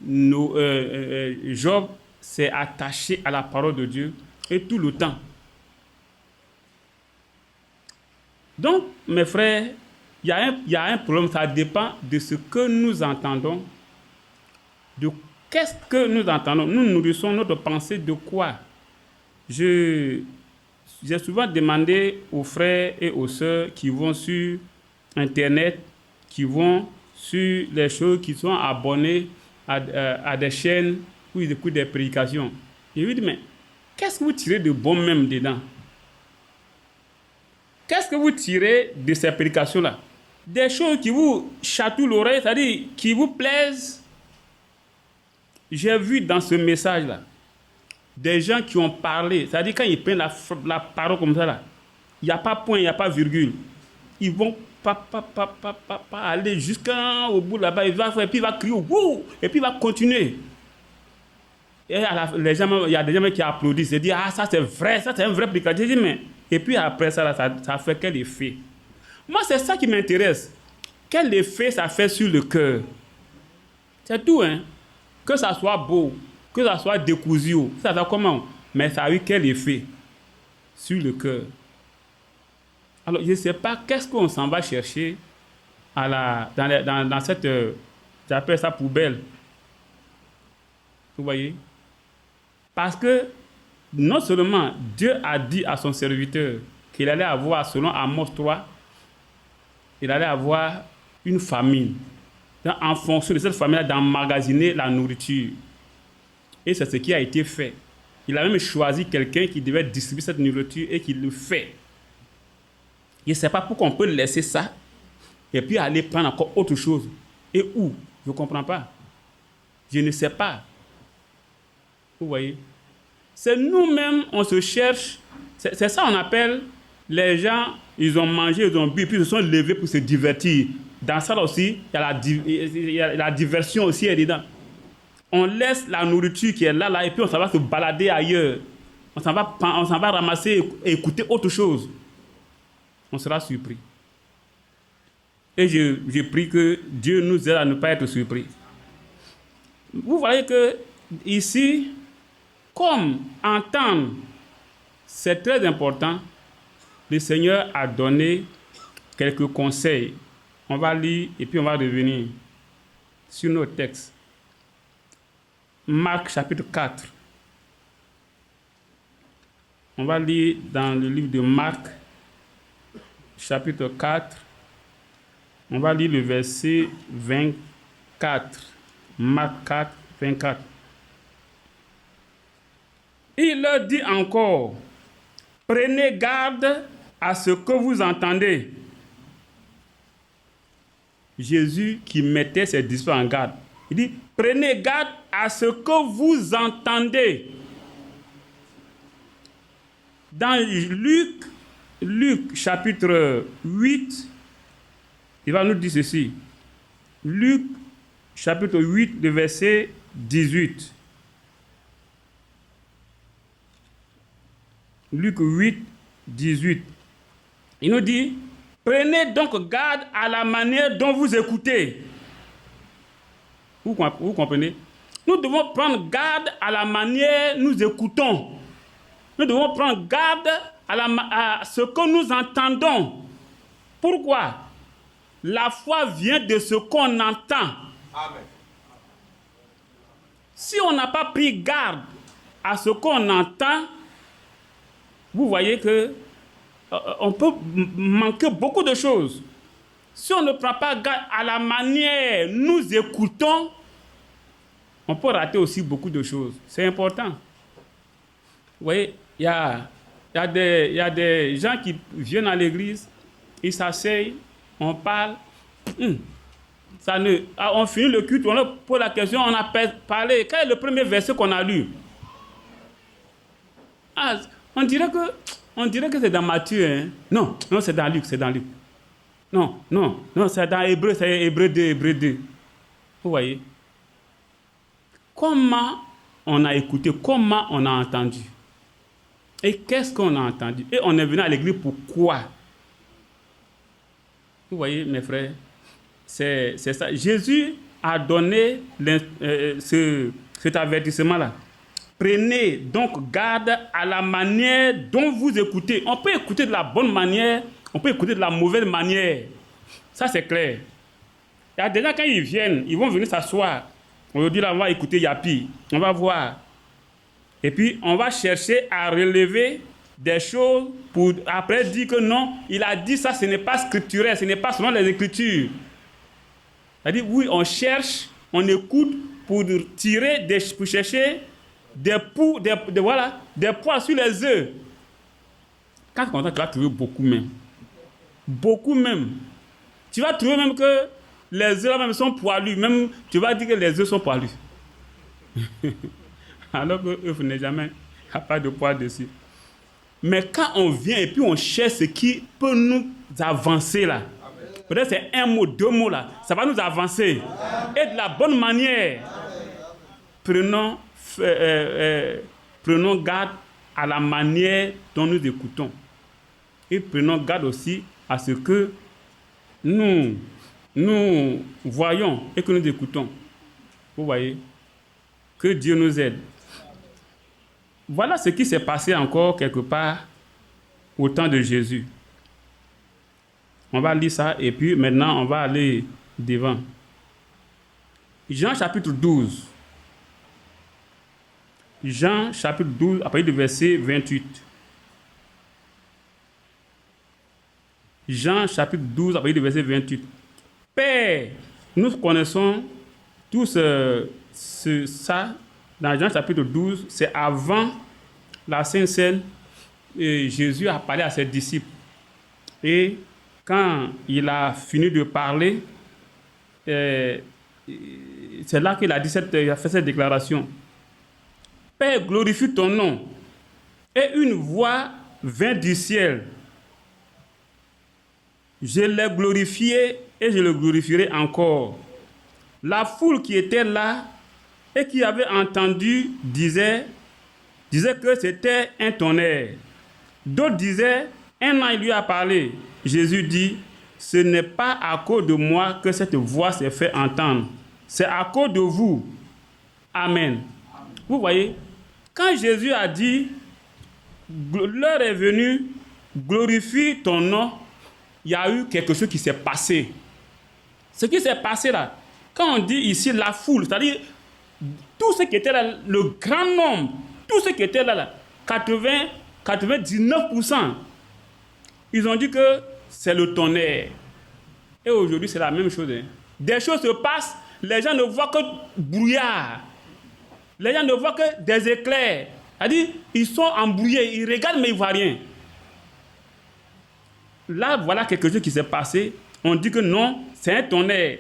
Job s'est attaché à la parole de Dieu et tout le temps. Donc, mes frères, il y a un problème, ça dépend de ce que nous entendons, de qu'est-ce que nous entendons. Nous nourrissons notre pensée de quoi? J'ai souvent demandé aux frères et aux sœurs qui vont sur Internet, qui vont sur les choses, qui sont abonnés à des chaînes où ils écoutent des prédications. Je lui dis, mais qu'est-ce que vous tirez de bon même dedans? Qu'est-ce que vous tirez de ces prédications-là? Des choses qui vous chatouillent l'oreille, c'est-à-dire qui vous plaisent. J'ai vu dans ce message-là des gens qui ont parlé, c'est-à-dire quand ils prennent la parole comme ça, là, il n'y a pas point, il n'y a pas virgule. Ils vont pas aller jusqu'au bout là-bas, et puis il va crier, wouh, et puis il va continuer. Et les gens, il y a des gens qui applaudissent, ils disent, ah, ça c'est vrai, ça c'est un vrai prédicateur. Je dis, mais, et puis après ça, ça fait quel effet? Moi, c'est ça qui m'intéresse. Quel effet ça fait sur le cœur? C'est tout, hein. Que ça soit beau, que ça soit décousu, ça fait comment? Mais ça a eu quel effet sur le cœur? Alors, je ne sais pas qu'est-ce qu'on s'en va chercher dans cette, j'appelle ça poubelle. Vous voyez? Parce que non seulement Dieu a dit à son serviteur qu'il allait avoir, selon Amos 3, il allait avoir une famine. Donc, en fonction de cette famine-là, d'emmagasiner la nourriture. Et c'est ce qui a été fait. Il a même choisi quelqu'un qui devait distribuer cette nourriture et qui le fait. Je ne sais pas pourquoi on peut laisser ça et puis aller prendre encore autre chose. Et où? Je ne comprends pas. Je ne sais pas. Vous voyez? C'est nous-mêmes, on se cherche. C'est ça qu'on appelle, les gens, ils ont mangé, ils ont bu, puis ils se sont levés pour se divertir. Dans ça là aussi, il y a la diversion aussi est dedans. On laisse la nourriture qui est là, et puis on s'en va se balader ailleurs. On s'en va ramasser et écouter autre chose. On sera surpris. Et je prie que Dieu nous aide à ne pas être surpris. Vous voyez que ici, comme entendre, c'est très important, le Seigneur a donné quelques conseils. On va lire et puis on va revenir sur nos textes. Marc chapitre 4. On va lire dans le livre de Marc chapitre 4. On va lire le verset 24. Marc 4, 24. Il leur dit encore, prenez garde à ce que vous entendez. Jésus qui mettait ses disciples en garde. Il dit, prenez garde à ce que vous entendez. Dans Luc chapitre 8, il va nous dire ceci. Luc chapitre 8, le verset 18. Luc 8, 18. Il nous dit, prenez donc garde à la manière dont vous écoutez. Vous comprenez? Nous devons prendre garde à la manière dont nous écoutons. Nous devons prendre garde à ce que nous entendons. Pourquoi? La foi vient de ce qu'on entend. Amen. Si on n'a pas pris garde à ce qu'on entend, vous voyez que on peut manquer beaucoup de choses. Si on ne prend pas garde à la manière dont nous écoutons, on peut rater aussi beaucoup de choses. C'est important. Vous voyez, il y a des gens qui viennent à l'église, ils s'asseyent, on parle. On finit le culte, on leur pose la question, on a parlé. Quel est le premier verset qu'on a lu? On dirait que c'est dans Matthieu. Hein? Non, c'est dans Luc, Non, c'est dans Hébreu, c'est Hébreu 2. Vous voyez? Comment on a écouté, comment on a entendu? Et qu'est-ce qu'on a entendu? Et on est venu à l'église pourquoi? Vous voyez, mes frères, c'est ça. Jésus a donné cet avertissement-là. Prenez donc garde à la manière dont vous écoutez. On peut écouter de la bonne manière, on peut écouter de la mauvaise manière. Ça, c'est clair. Il y a des gens, quand ils viennent, ils vont venir s'asseoir. On leur dit là, on va écouter Yapi. On va voir. Et puis, on va chercher à relever des choses pour après dire que non, il a dit ça, ce n'est pas scripturel, ce n'est pas selon les Écritures. C'est-à-dire, oui, on cherche, on écoute pour chercher des poids sur les œufs. Quand tu vas trouver beaucoup même. Beaucoup même. Tu vas trouver même que les œufs même sont poilus. Même, tu vas dire que les œufs sont poilus. Alors que l'œuf n'est jamais, il n'y a pas de poids dessus. Mais quand on vient et puis on cherche ce qui peut nous avancer là, peut-être c'est un mot, 2 mots là, ça va nous avancer. Et de la bonne manière. Prenons garde à la manière dont nous écoutons. Et prenons garde aussi à ce que nous voyons et que nous écoutons. Vous voyez? Que Dieu nous aide. Voilà ce qui s'est passé encore quelque part au temps de Jésus. On va lire ça et puis maintenant on va aller devant. Jean chapitre 12. Jean chapitre 12, à partir du verset 28. Jean chapitre 12, à partir du verset 28. Père, nous connaissons tous ça. Dans Jean chapitre 12, c'est avant la Sainte Seine, Jésus a parlé à ses disciples. Et quand il a fini de parler, c'est là qu'il a fait cette déclaration. Père, glorifie ton nom. Et une voix vint du ciel. Je l'ai glorifié et je le glorifierai encore. La foule qui était là et qui avait entendu disait que c'était un tonnerre. D'autres disaient, un ange lui a parlé. Jésus dit, ce n'est pas à cause de moi que cette voix s'est fait entendre. C'est à cause de vous. Amen. Vous voyez, quand Jésus a dit, l'heure est venue, glorifie ton nom, il y a eu quelque chose qui s'est passé. Ce qui s'est passé là, quand on dit ici la foule, c'est-à-dire tout ce qui était là, le grand nombre, tout ce qui était là, 99%, ils ont dit que c'est le tonnerre. Et aujourd'hui, c'est la même chose. Hein. Des choses se passent, les gens ne voient que brouillard. Les gens ne voient que des éclairs. C'est-à-dire, ils sont embrouillés, ils regardent mais ils ne voient rien. Là, voilà quelque chose qui s'est passé. On dit que non, c'est un tonnerre.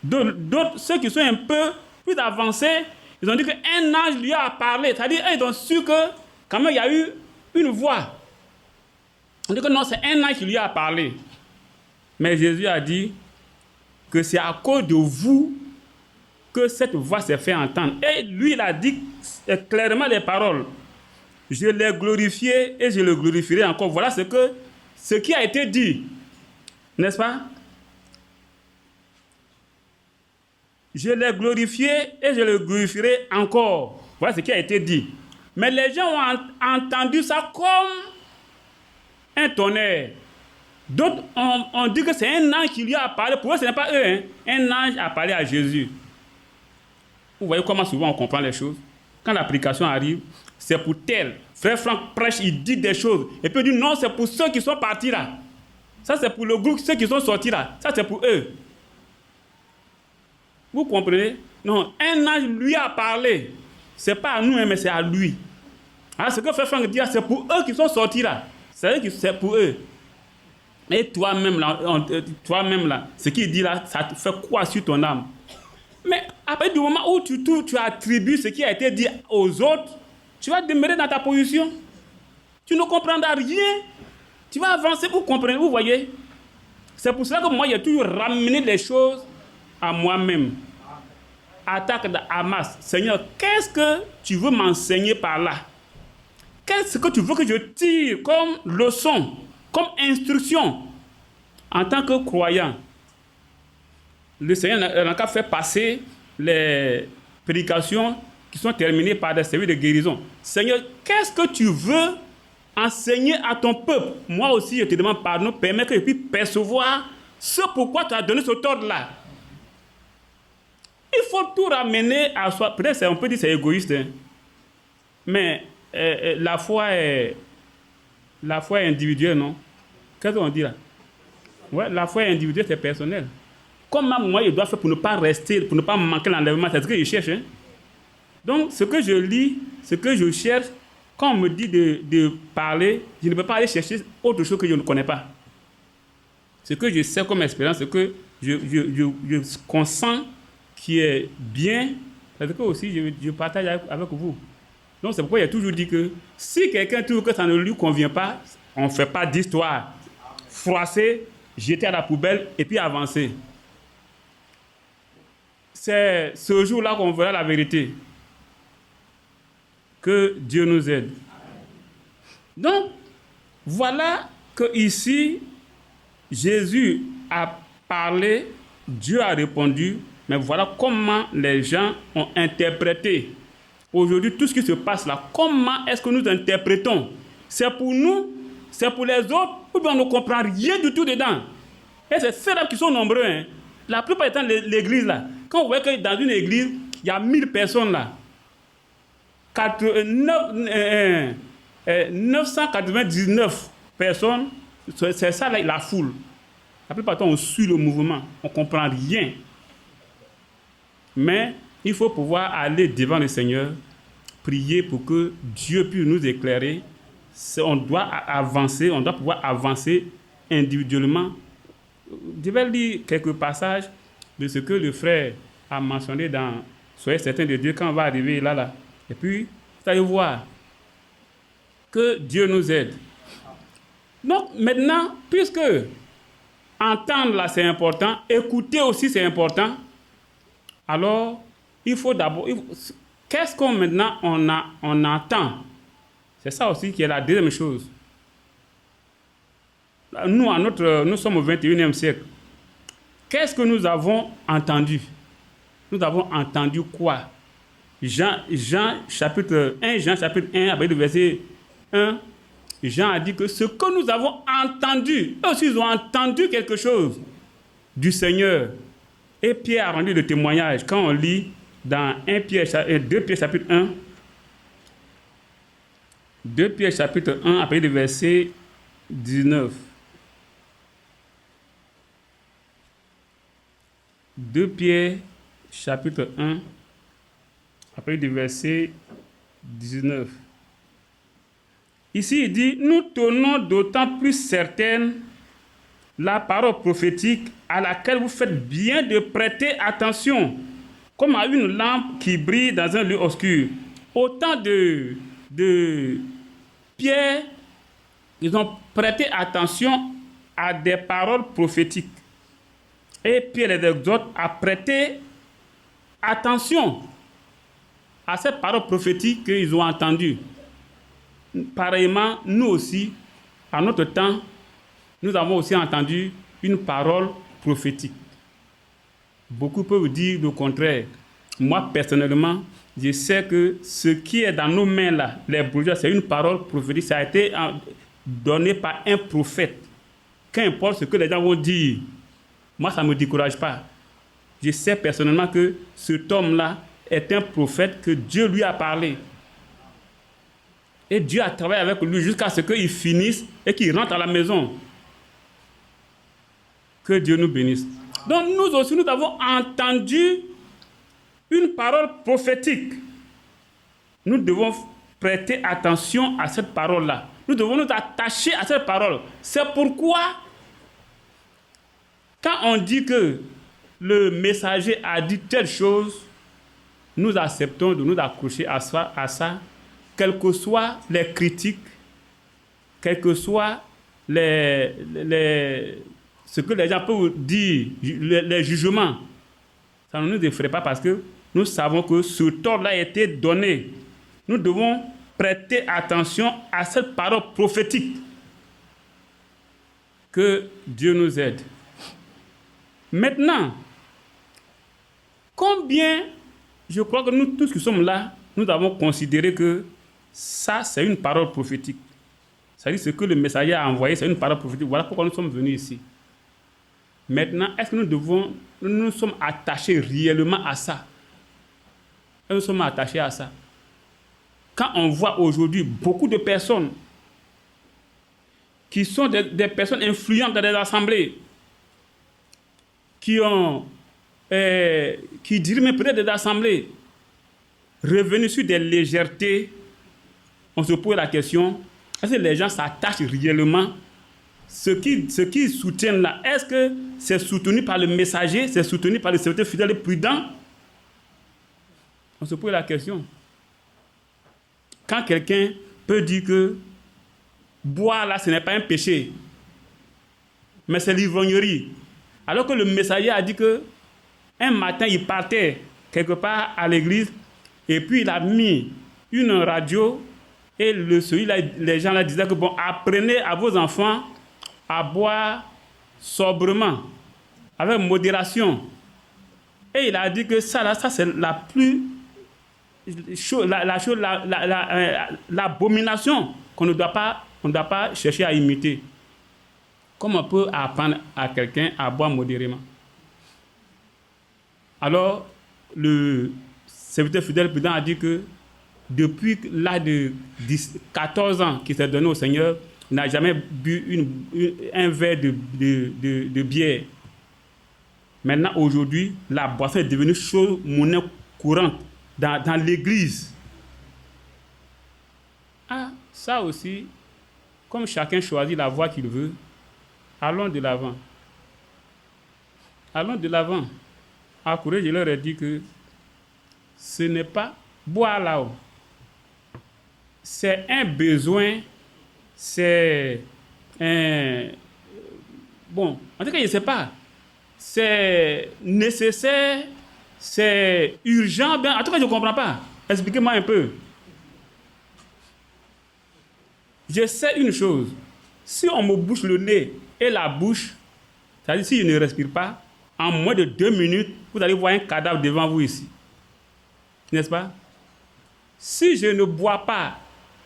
D'autres, ceux qui sont un peu plus avancés, ils ont dit qu'un ange lui a parlé. C'est-à-dire, ils ont su que, quand même, il y a eu une voix. On dit que non, c'est un ange qui lui a parlé. Mais Jésus a dit que c'est à cause de vous que cette voix s'est fait entendre. Et lui, il a dit clairement les paroles. Je l'ai glorifié et je le glorifierai encore. Voilà ce qui a été dit. N'est-ce pas? Je l'ai glorifié et je le glorifierai encore. Voilà ce qui a été dit. Mais les gens ont entendu ça comme un tonnerre. D'autres on dit que c'est un ange qui lui a parlé. Pour eux, ce n'est pas eux. Hein. Un ange a parlé à Jésus. Vous voyez comment souvent on comprend les choses. Quand l'application arrive, c'est pour tel. Frère Franck prêche, il dit des choses. Et puis il dit non, c'est pour ceux qui sont partis là. Ça, c'est pour le groupe, ceux qui sont sortis là. Ça, c'est pour eux. Vous comprenez? Non, un ange lui a parlé. C'est pas à nous, hein, mais c'est à lui. Alors, ce que Frère Franck dit, c'est pour eux qui sont sortis là. C'est pour eux. Et toi-même là, ce qu'il dit là, ça te fait quoi sur ton âme? Mais à partir du moment où tu attribues ce qui a été dit aux autres, tu vas demeurer dans ta position. Tu ne comprendras rien. Tu vas avancer pour comprendre, vous voyez. C'est pour cela que moi, j'ai toujours ramené les choses à moi-même. Attaque de Hamas. Seigneur, qu'est-ce que tu veux m'enseigner par là? Qu'est-ce que tu veux que je tire comme leçon, comme instruction en tant que croyant? Le Seigneur n'a qu'à faire passer les prédications qui sont terminées par des services de guérison. Seigneur, qu'est-ce que tu veux enseigner à ton peuple? Moi aussi, je te demande pardon, permets que je puisse percevoir ce pourquoi tu as donné ce ordre-là. Il faut tout ramener à soi. Peut-être on peut dire que c'est égoïste, hein. Mais la foi est individuelle, non? Qu'est-ce qu'on dit là? Ouais, la foi est individuelle, c'est personnel. Comment moi je dois faire pour ne pas rester, pour ne pas manquer l'enlèvement? C'est ce que je cherche. Hein? Donc, ce que je lis, ce que je cherche, quand on me dit de parler, je ne peux pas aller chercher autre chose que je ne connais pas. Ce que je sais comme expérience, ce que je consens qui est bien, c'est ce que aussi je partage avec vous. Donc, c'est pourquoi il a toujours dit que si quelqu'un trouve que ça ne lui convient pas, on ne fait pas d'histoire. Froisser, jeter à la poubelle et puis avancer. C'est ce jour-là qu'on verra la vérité. Que Dieu nous aide. Donc, voilà que ici, Jésus a parlé, Dieu a répondu, mais voilà comment les gens ont interprété. Aujourd'hui, tout ce qui se passe là, comment est-ce que nous interprétons? C'est pour nous, c'est pour les autres, ou bien on ne comprend rien du tout dedans. Et c'est ceux-là qui sont nombreux. Hein. La plupart du temps, l'église là, quand vous voyez que dans une église, il y a 1000 personnes là, 999 personnes, c'est ça là, la foule. La plupart du temps, on suit le mouvement, on ne comprend rien. Mais il faut pouvoir aller devant le Seigneur, prier pour que Dieu puisse nous éclairer. On doit avancer, on doit pouvoir avancer individuellement. Je vais lire quelques passages de ce que le frère a mentionné dans Soyez certains de Dieu quand on va arriver là. Et puis, vous allez voir que Dieu nous aide. Donc, maintenant, puisque entendre là, c'est important, écouter aussi, c'est important, alors, il faut d'abord... Qu'est-ce qu'on maintenant on entend? C'est ça aussi qui est la deuxième chose. Nous sommes au 21e siècle. Qu'est-ce que nous avons entendu? Nous avons entendu quoi? Jean chapitre 1, après le verset 1, Jean a dit que ce que nous avons entendu, eux aussi ils ont entendu quelque chose du Seigneur. Et Pierre a rendu le témoignage. Quand on lit dans 2 Pierre chapitre 1, 2 Pierre chapitre 1, après le verset 19. 2 Pierre chapitre 1, après le verset 19. Ici, il dit, nous tenons d'autant plus certaine la parole prophétique à laquelle vous faites bien de prêter attention, comme à une lampe qui brille dans un lieu obscur. Autant de Pierre, Ils ont prêté attention à des paroles prophétiques. Et Pierre les exhorte à prêter attention à ces paroles prophétiques qu'ils ont entendues. Pareillement, nous aussi, à notre temps, nous avons aussi entendu une parole prophétique. Beaucoup peuvent dire le contraire. Moi, personnellement, je sais que ce qui est dans nos mains là, les brojats, c'est une parole prophétique. Ça a été donné par un prophète. Qu'importe ce que les gens vont dire, moi, ça ne me décourage pas. Je sais personnellement que cet homme-là est un prophète que Dieu lui a parlé. Et Dieu a travaillé avec lui jusqu'à ce qu'il finisse et qu'il rentre à la maison. Que Dieu nous bénisse. Donc nous aussi, nous avons entendu une parole prophétique. Nous devons prêter attention à cette parole-là. Nous devons nous attacher à cette parole. C'est pourquoi, quand on dit que le messager a dit telle chose, nous acceptons de nous accrocher à ça, quelles que soient les critiques, quels que soient ce que les gens peuvent dire, les jugements. Ça ne nous effraie pas parce que nous savons que ce tort-là a été donné. Nous devons prêter attention à cette parole prophétique. Que Dieu nous aide. Maintenant, combien, je crois que nous tous qui sommes là, nous avons considéré que ça, c'est une parole prophétique. C'est-à-dire ce que le messager a envoyé, c'est une parole prophétique. Voilà pourquoi nous sommes venus ici. Maintenant, est-ce que nous sommes attachés réellement à ça? Est-ce que nous sommes attachés à ça? Quand on voit aujourd'hui beaucoup de personnes qui sont des personnes influentes dans des assemblées, qui dirigent peut-être des assemblées, revenus sur des légèretés, on se pose la question, est-ce que les gens s'attachent réellement? Ce qu'ils soutiennent là, est-ce que c'est soutenu par le messager, c'est soutenu par le serviteur fidèle et prudent? On se pose la question. Quand quelqu'un peut dire que boire là, ce n'est pas un péché, mais c'est l'ivrognerie, alors que le messager a dit que un matin, il partait quelque part à l'église et puis il a mis une radio et les gens là disaient que bon, apprenez à vos enfants à boire sobrement, avec modération. Et il a dit que ça c'est la plus l'abomination qu'on ne doit pas chercher à imiter. Comment on peut apprendre à quelqu'un à boire modérément? Alors, le serviteur fidèle prudent a dit que depuis l'âge de 14 ans qu'il s'est donné au Seigneur, il n'a jamais bu un verre de bière. Maintenant, aujourd'hui, la boisson est devenue chose monnaie courante dans l'église. Ah, ça aussi, comme chacun choisit la voie qu'il veut, allons de l'avant. Allons de l'avant. À Corée, je leur ai dit que ce n'est pas boire là-haut. C'est un besoin, c'est un... Bon, en tout cas, je ne sais pas. C'est nécessaire, c'est urgent. Ben, en tout cas, je ne comprends pas. Expliquez-moi un peu. Je sais une chose. Si on me bouche le nez et la bouche, c'est-à-dire si je ne respire pas, en moins de 2 minutes, vous allez voir un cadavre devant vous ici. N'est-ce pas? Si je ne bois pas,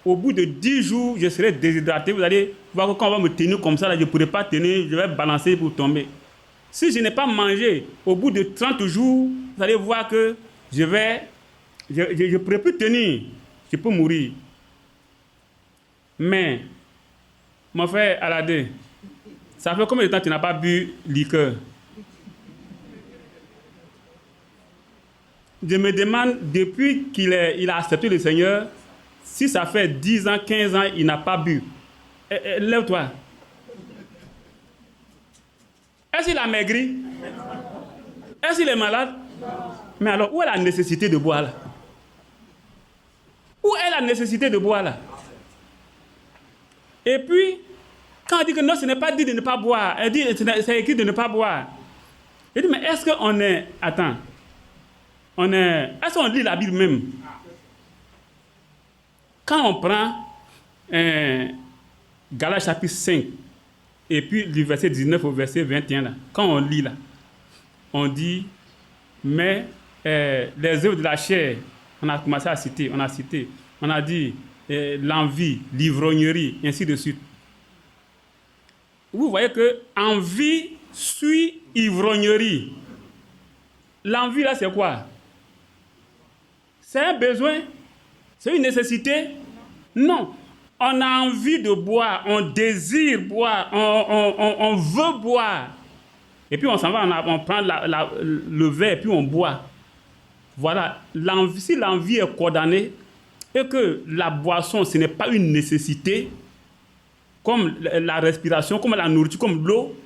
au bout de 10 jours, je serai déshydraté. Vous allez voir que quand on va me tenir comme ça, là, je ne pourrai pas tenir, je vais balancer pour tomber. Si je n'ai pas mangé, au bout de 30 jours, vous allez voir que je ne pourrai plus tenir. Je peux mourir. Mais, mon frère Aladin, ça fait combien de temps que tu n'as pas bu liqueur? Je me demande, depuis qu'il a accepté le Seigneur, si ça fait 10 ans, 15 ans, il n'a pas bu. Lève-toi. Est-ce qu'il a maigri? Est-ce qu'il est malade? Mais alors, où est la nécessité de boire là? Où est la nécessité de boire là? Et puis, quand on dit que non, ce n'est pas dit de ne pas boire, elle dit c'est écrit de ne pas boire. Je dis, mais est-ce qu'on est... Attends. Est-ce qu'on lit la Bible même? Quand on prend Galates chapitre 5, et puis du verset 19 au verset 21, là, quand on lit là, on dit, mais les œuvres de la chair, on a commencé à citer, on a dit l'envie, l'ivrognerie, ainsi de suite. Vous voyez que envie suit ivrognerie. L'envie là, c'est quoi? C'est un besoin? C'est une nécessité? Non. On a envie de boire, on désire boire, on veut boire. Et puis on s'en va, on prend le verre et puis on boit. Voilà. Si l'envie est condamnée et que la boisson, ce n'est pas une nécessité, comme la respiration, comme la nourriture, comme l'eau,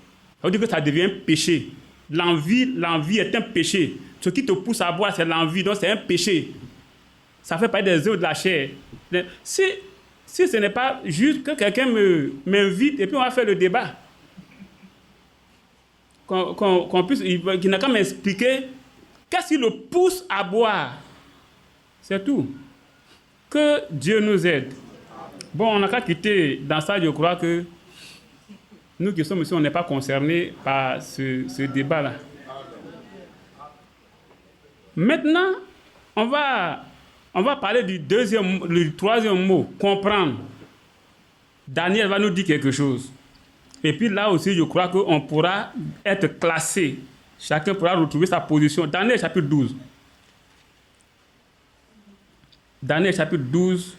ça veut dire que ça devient un péché. L'envie est un péché. Ce qui te pousse à boire, c'est l'envie, donc c'est un péché. Ça fait partie des œuvres de la chair. Si ce n'est pas juste que quelqu'un m'invite et puis on va faire le débat, qu'on puisse, qu'il n'a qu'à m'expliquer qu'est-ce qui le pousse à boire. C'est tout. Que Dieu nous aide. Bon, on n'a qu'à quitter dans ça, je crois que nous qui sommes ici, on n'est pas concernés par ce débat-là. Maintenant, on va parler du troisième mot, comprendre. Daniel va nous dire quelque chose. Et puis là aussi, je crois qu'on pourra être classé. Chacun pourra retrouver sa position. Daniel chapitre 12. Daniel chapitre 12,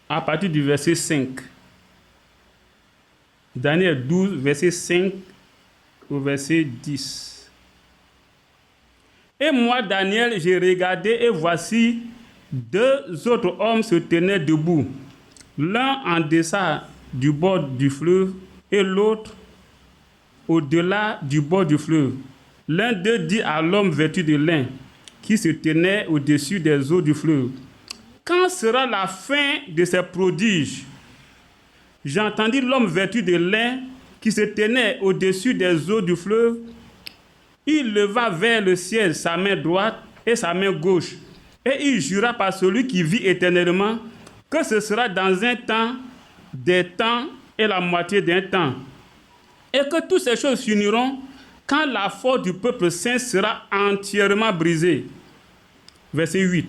à partir du verset 5. Daniel 12, verset 5 au verset 10. Et moi, Daniel, j'ai regardé et voici 2 autres hommes se tenaient debout, l'un en deçà du bord du fleuve et l'autre au-delà du bord du fleuve. L'un d'eux dit à l'homme vêtu de lin qui se tenait au-dessus des eaux du fleuve, « Quand sera la fin de ces prodiges ?» J'entendis l'homme vêtu de lin qui se tenait au-dessus des eaux du fleuve. Il leva vers le ciel sa main droite et sa main gauche, et il jura par celui qui vit éternellement que ce sera dans un temps, des temps et la moitié d'un temps, et que toutes ces choses finiront quand la force du peuple saint sera entièrement brisée. Verset 8.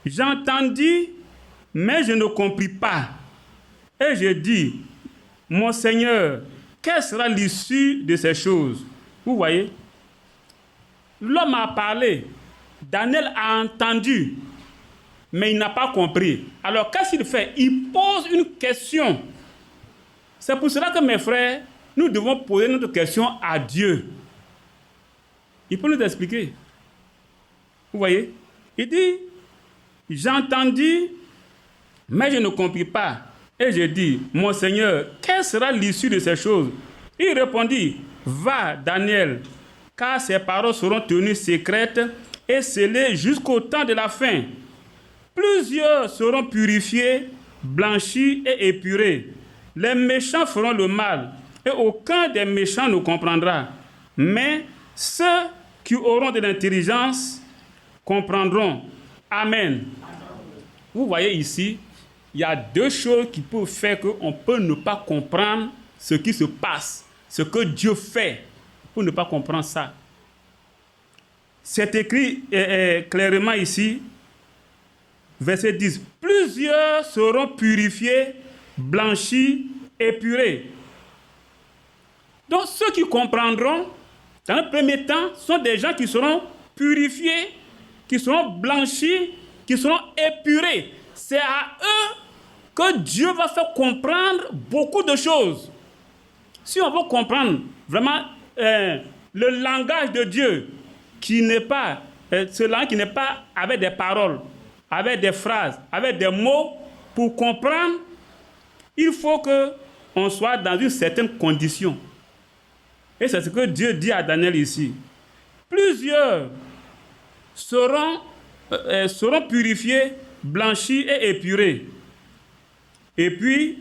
J'entendis, mais je ne compris pas. Et je dis, mon Seigneur, quelle sera l'issue de ces choses? Vous voyez? L'homme a parlé, Daniel a entendu, mais il n'a pas compris. Alors qu'est-ce qu'il fait? Il pose une question. C'est pour cela que mes frères, nous devons poser notre question à Dieu. Il peut nous expliquer. Vous voyez? Il dit, j'entendis, mais je ne compris pas. Et je dis, mon Seigneur, quelle sera l'issue de ces choses? Il répondit, va, Daniel, car ces paroles seront tenues secrètes et scellées jusqu'au temps de la fin. Plusieurs seront purifiés, blanchis et épurés. Les méchants feront le mal, et aucun des méchants ne comprendra. Mais ceux qui auront de l'intelligence comprendront. Amen. Vous voyez ici, il y a 2 choses qui peuvent faire qu'on peut ne pas comprendre ce qui se passe, ce que Dieu fait, pour ne pas comprendre ça. C'est écrit clairement ici, verset 10. Plusieurs seront purifiés, blanchis, épurés. Donc ceux qui comprendront, dans le premier temps, sont des gens qui seront purifiés, qui seront blanchis, qui seront épurés. C'est à eux que Dieu va faire comprendre beaucoup de choses. Si on veut comprendre vraiment le langage de Dieu, qui n'est pas, ce langage qui n'est pas avec des paroles, avec des phrases, avec des mots, pour comprendre, il faut qu'on soit dans une certaine condition. Et c'est ce que Dieu dit à Daniel ici. Plusieurs seront purifiés, blanchis et épurés. Et puis,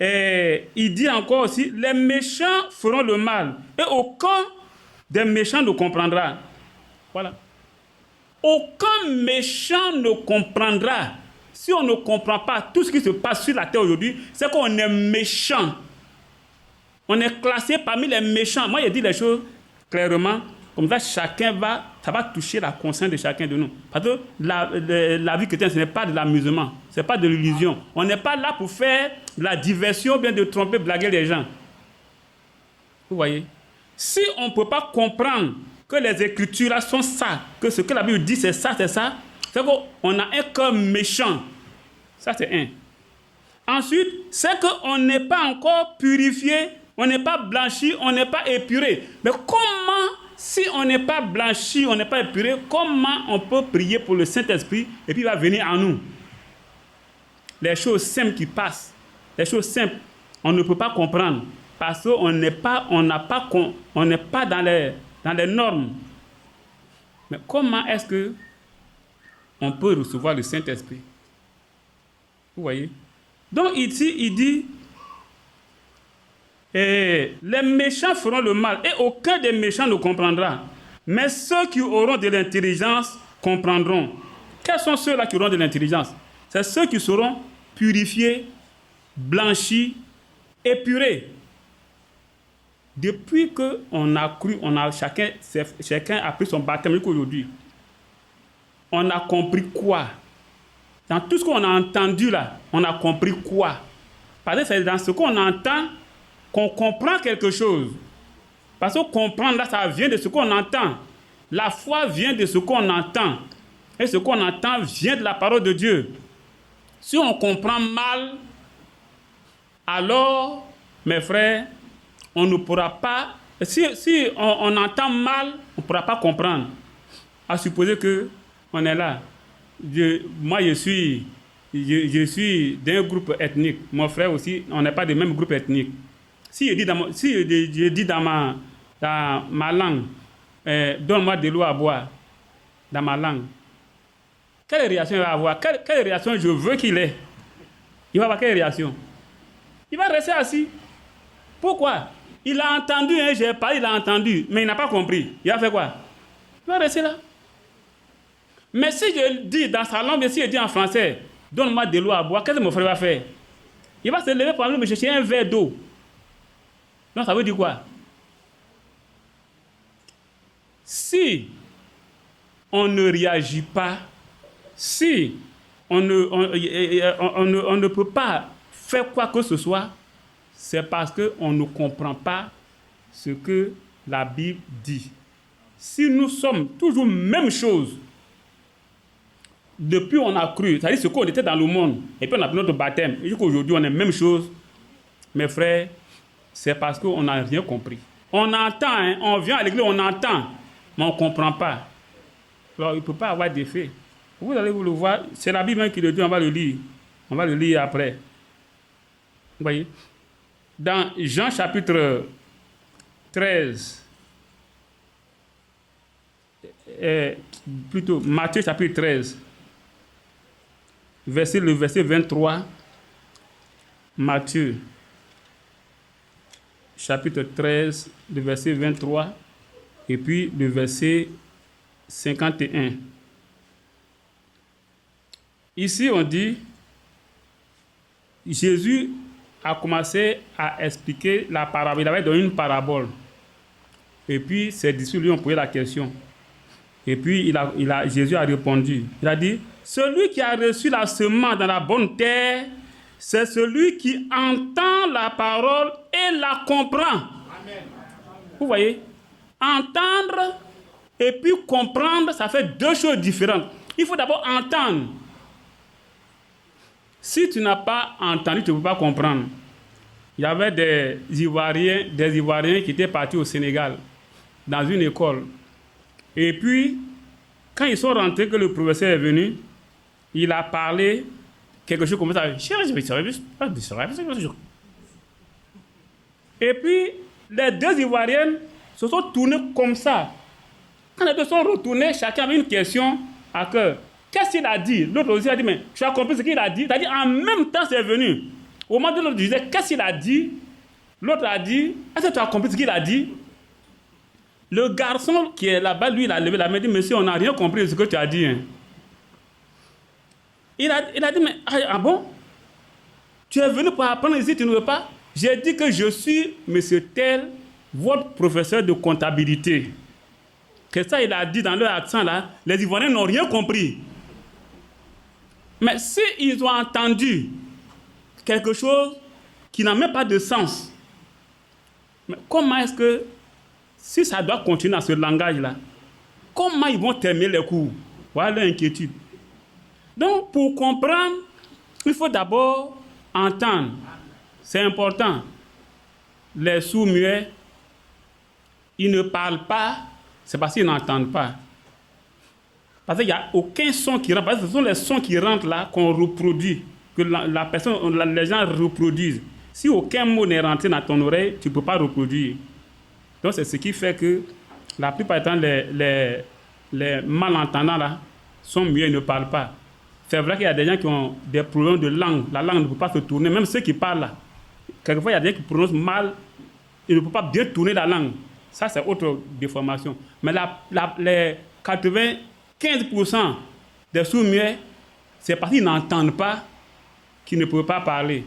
Et il dit encore aussi, les méchants feront le mal et aucun des méchants ne comprendra. Voilà. Aucun méchant ne comprendra. Si on ne comprend pas tout ce qui se passe sur la terre aujourd'hui, c'est qu'on est méchant. On est classé parmi les méchants. Moi, j'ai dit les choses clairement. Comme ça, ça va toucher la conscience de chacun de nous. Parce que la vie chrétienne, ce n'est pas de l'amusement. Ce n'est pas de l'illusion. On n'est pas là pour faire de la diversion, bien de tromper, blaguer les gens. Vous voyez? Si on ne peut pas comprendre que les Écritures là sont ça, que ce que la Bible dit, c'est ça, c'est qu'on a un cœur méchant. Ça, c'est un. Ensuite, c'est qu'on n'est pas encore purifié, on n'est pas blanchi, on n'est pas épuré. Mais comment, si on n'est pas blanchi, on n'est pas épuré, comment on peut prier pour le Saint-Esprit et puis il va venir en nous? Les choses simples qui passent, les choses simples, on ne peut pas comprendre parce qu'on n'est pas dans les normes. Mais comment est-ce que on peut recevoir le Saint-Esprit? Vous voyez? Donc ici, il dit, les méchants feront le mal et aucun des méchants ne comprendra. Mais ceux qui auront de l'intelligence comprendront. Quels sont ceux-là qui auront de l'intelligence? C'est ceux qui seront purifiés, blanchis, épurés. Depuis qu'on a cru, chacun a pris son baptême jusqu'aujourd'hui. On a compris quoi? Dans tout ce qu'on a entendu là, on a compris quoi? Parce que c'est dans ce qu'on entend qu'on comprend quelque chose. Parce que comprendre là, ça vient de ce qu'on entend. La foi vient de ce qu'on entend. Et ce qu'on entend vient de la parole de Dieu. Si on comprend mal, alors, mes frères, on ne pourra pas... Si on entend mal, on ne pourra pas comprendre. À supposer qu'on est là. Moi, je suis d'un groupe ethnique. Mon frère aussi, on n'est pas du même groupe ethnique. Si je dis dans ma langue, donne-moi de l'eau à boire, dans ma langue, quelle réaction il va avoir? Quelle réaction je veux qu'il ait? Il va avoir quelle réaction? Il va rester assis. Pourquoi? Il a entendu, j'ai parlé, il a entendu, mais il n'a pas compris. Il va faire quoi? Il va rester là. Mais si je dis dans sa langue, si je dis en français, donne-moi de l'eau à boire, qu'est-ce que mon frère va faire? Il va se lever pour aller me chercher un verre d'eau. Donc ça veut dire quoi? Si on ne réagit pas, si on ne peut pas faire quoi que ce soit, c'est parce qu'on ne comprend pas ce que la Bible dit. Si nous sommes toujours même chose, depuis on a cru, c'est-à-dire ce qu'on était dans le monde, et puis on a pris notre baptême, et jusqu'aujourd'hui on est même chose, mes frères, c'est parce qu'on n'a rien compris. On entend, on vient à l'église, on entend, mais on ne comprend pas. Alors il ne peut pas avoir d'effet. Vous allez vous le voir, c'est la Bible qui le dit, on va le lire. On va le lire après. Vous voyez? Dans Jean chapitre 13, plutôt Matthieu chapitre 13, le verset 23, Matthieu chapitre 13, le verset 23, et puis le verset 51. Ici, on dit, Jésus a commencé à expliquer la parabole. Il avait donné une parabole. Et puis, ses disciples lui ont posé la question. Et puis, Jésus a répondu. Il a dit, celui qui a reçu la semence dans la bonne terre, c'est celui qui entend la parole et la comprend. Amen. Vous voyez? Entendre et puis comprendre, ça fait deux choses différentes. Il faut d'abord entendre. Si tu n'as pas entendu, tu ne peux pas comprendre. Il y avait des Ivoiriens qui étaient partis au Sénégal, dans une école. Et puis, quand ils sont rentrés, que le professeur est venu, il a parlé quelque chose comme ça. Et puis, les deux Ivoiriennes se sont tournées comme ça. Quand les deux sont retournés, chacun avait une question à cœur. Qu'est-ce qu'il a dit? L'autre aussi a dit, mais tu as compris ce qu'il a dit? C'est-à-dire, en même temps, c'est venu. Au moment où l'autre disait, qu'est-ce qu'il a dit? L'autre a dit, est-ce que tu as compris ce qu'il a dit? Le garçon qui est là-bas, lui, il a levé la main et dit, monsieur, on n'a rien compris de ce que tu as dit. Hein. Il a dit, mais ah bon? Tu es venu pour apprendre ici, tu ne veux pas? J'ai dit que je suis monsieur tel, votre professeur de comptabilité. Que ça, il a dit dans leur accent là, les Ivoiriens n'ont rien compris. Mais s'ils ont entendu quelque chose qui n'a même pas de sens, mais comment est-ce que, si ça doit continuer dans ce langage-là, comment ils vont terminer les cours? Voilà l'inquiétude. Donc, pour comprendre, il faut d'abord entendre. C'est important. Les sourds-muets, ils ne parlent pas, c'est parce qu'ils n'entendent pas. Parce qu'il n'y a aucun son qui rentre. Parce que ce sont les sons qui rentrent là qu'on reproduit, que la personne, les gens reproduisent. Si aucun mot n'est rentré dans ton oreille, tu ne peux pas reproduire. Donc c'est ce qui fait que la plupart du temps, les malentendants là sont muets et ne parlent pas. C'est vrai qu'il y a des gens qui ont des problèmes de langue. La langue ne peut pas se tourner. Même ceux qui parlent là. Quelquefois, il y a des gens qui prononcent mal. Ils ne peuvent pas bien tourner la langue. Ça, c'est autre déformation. Mais les 95% des sourds-muets, c'est parce qu'ils n'entendent pas qu'ils ne peuvent pas parler.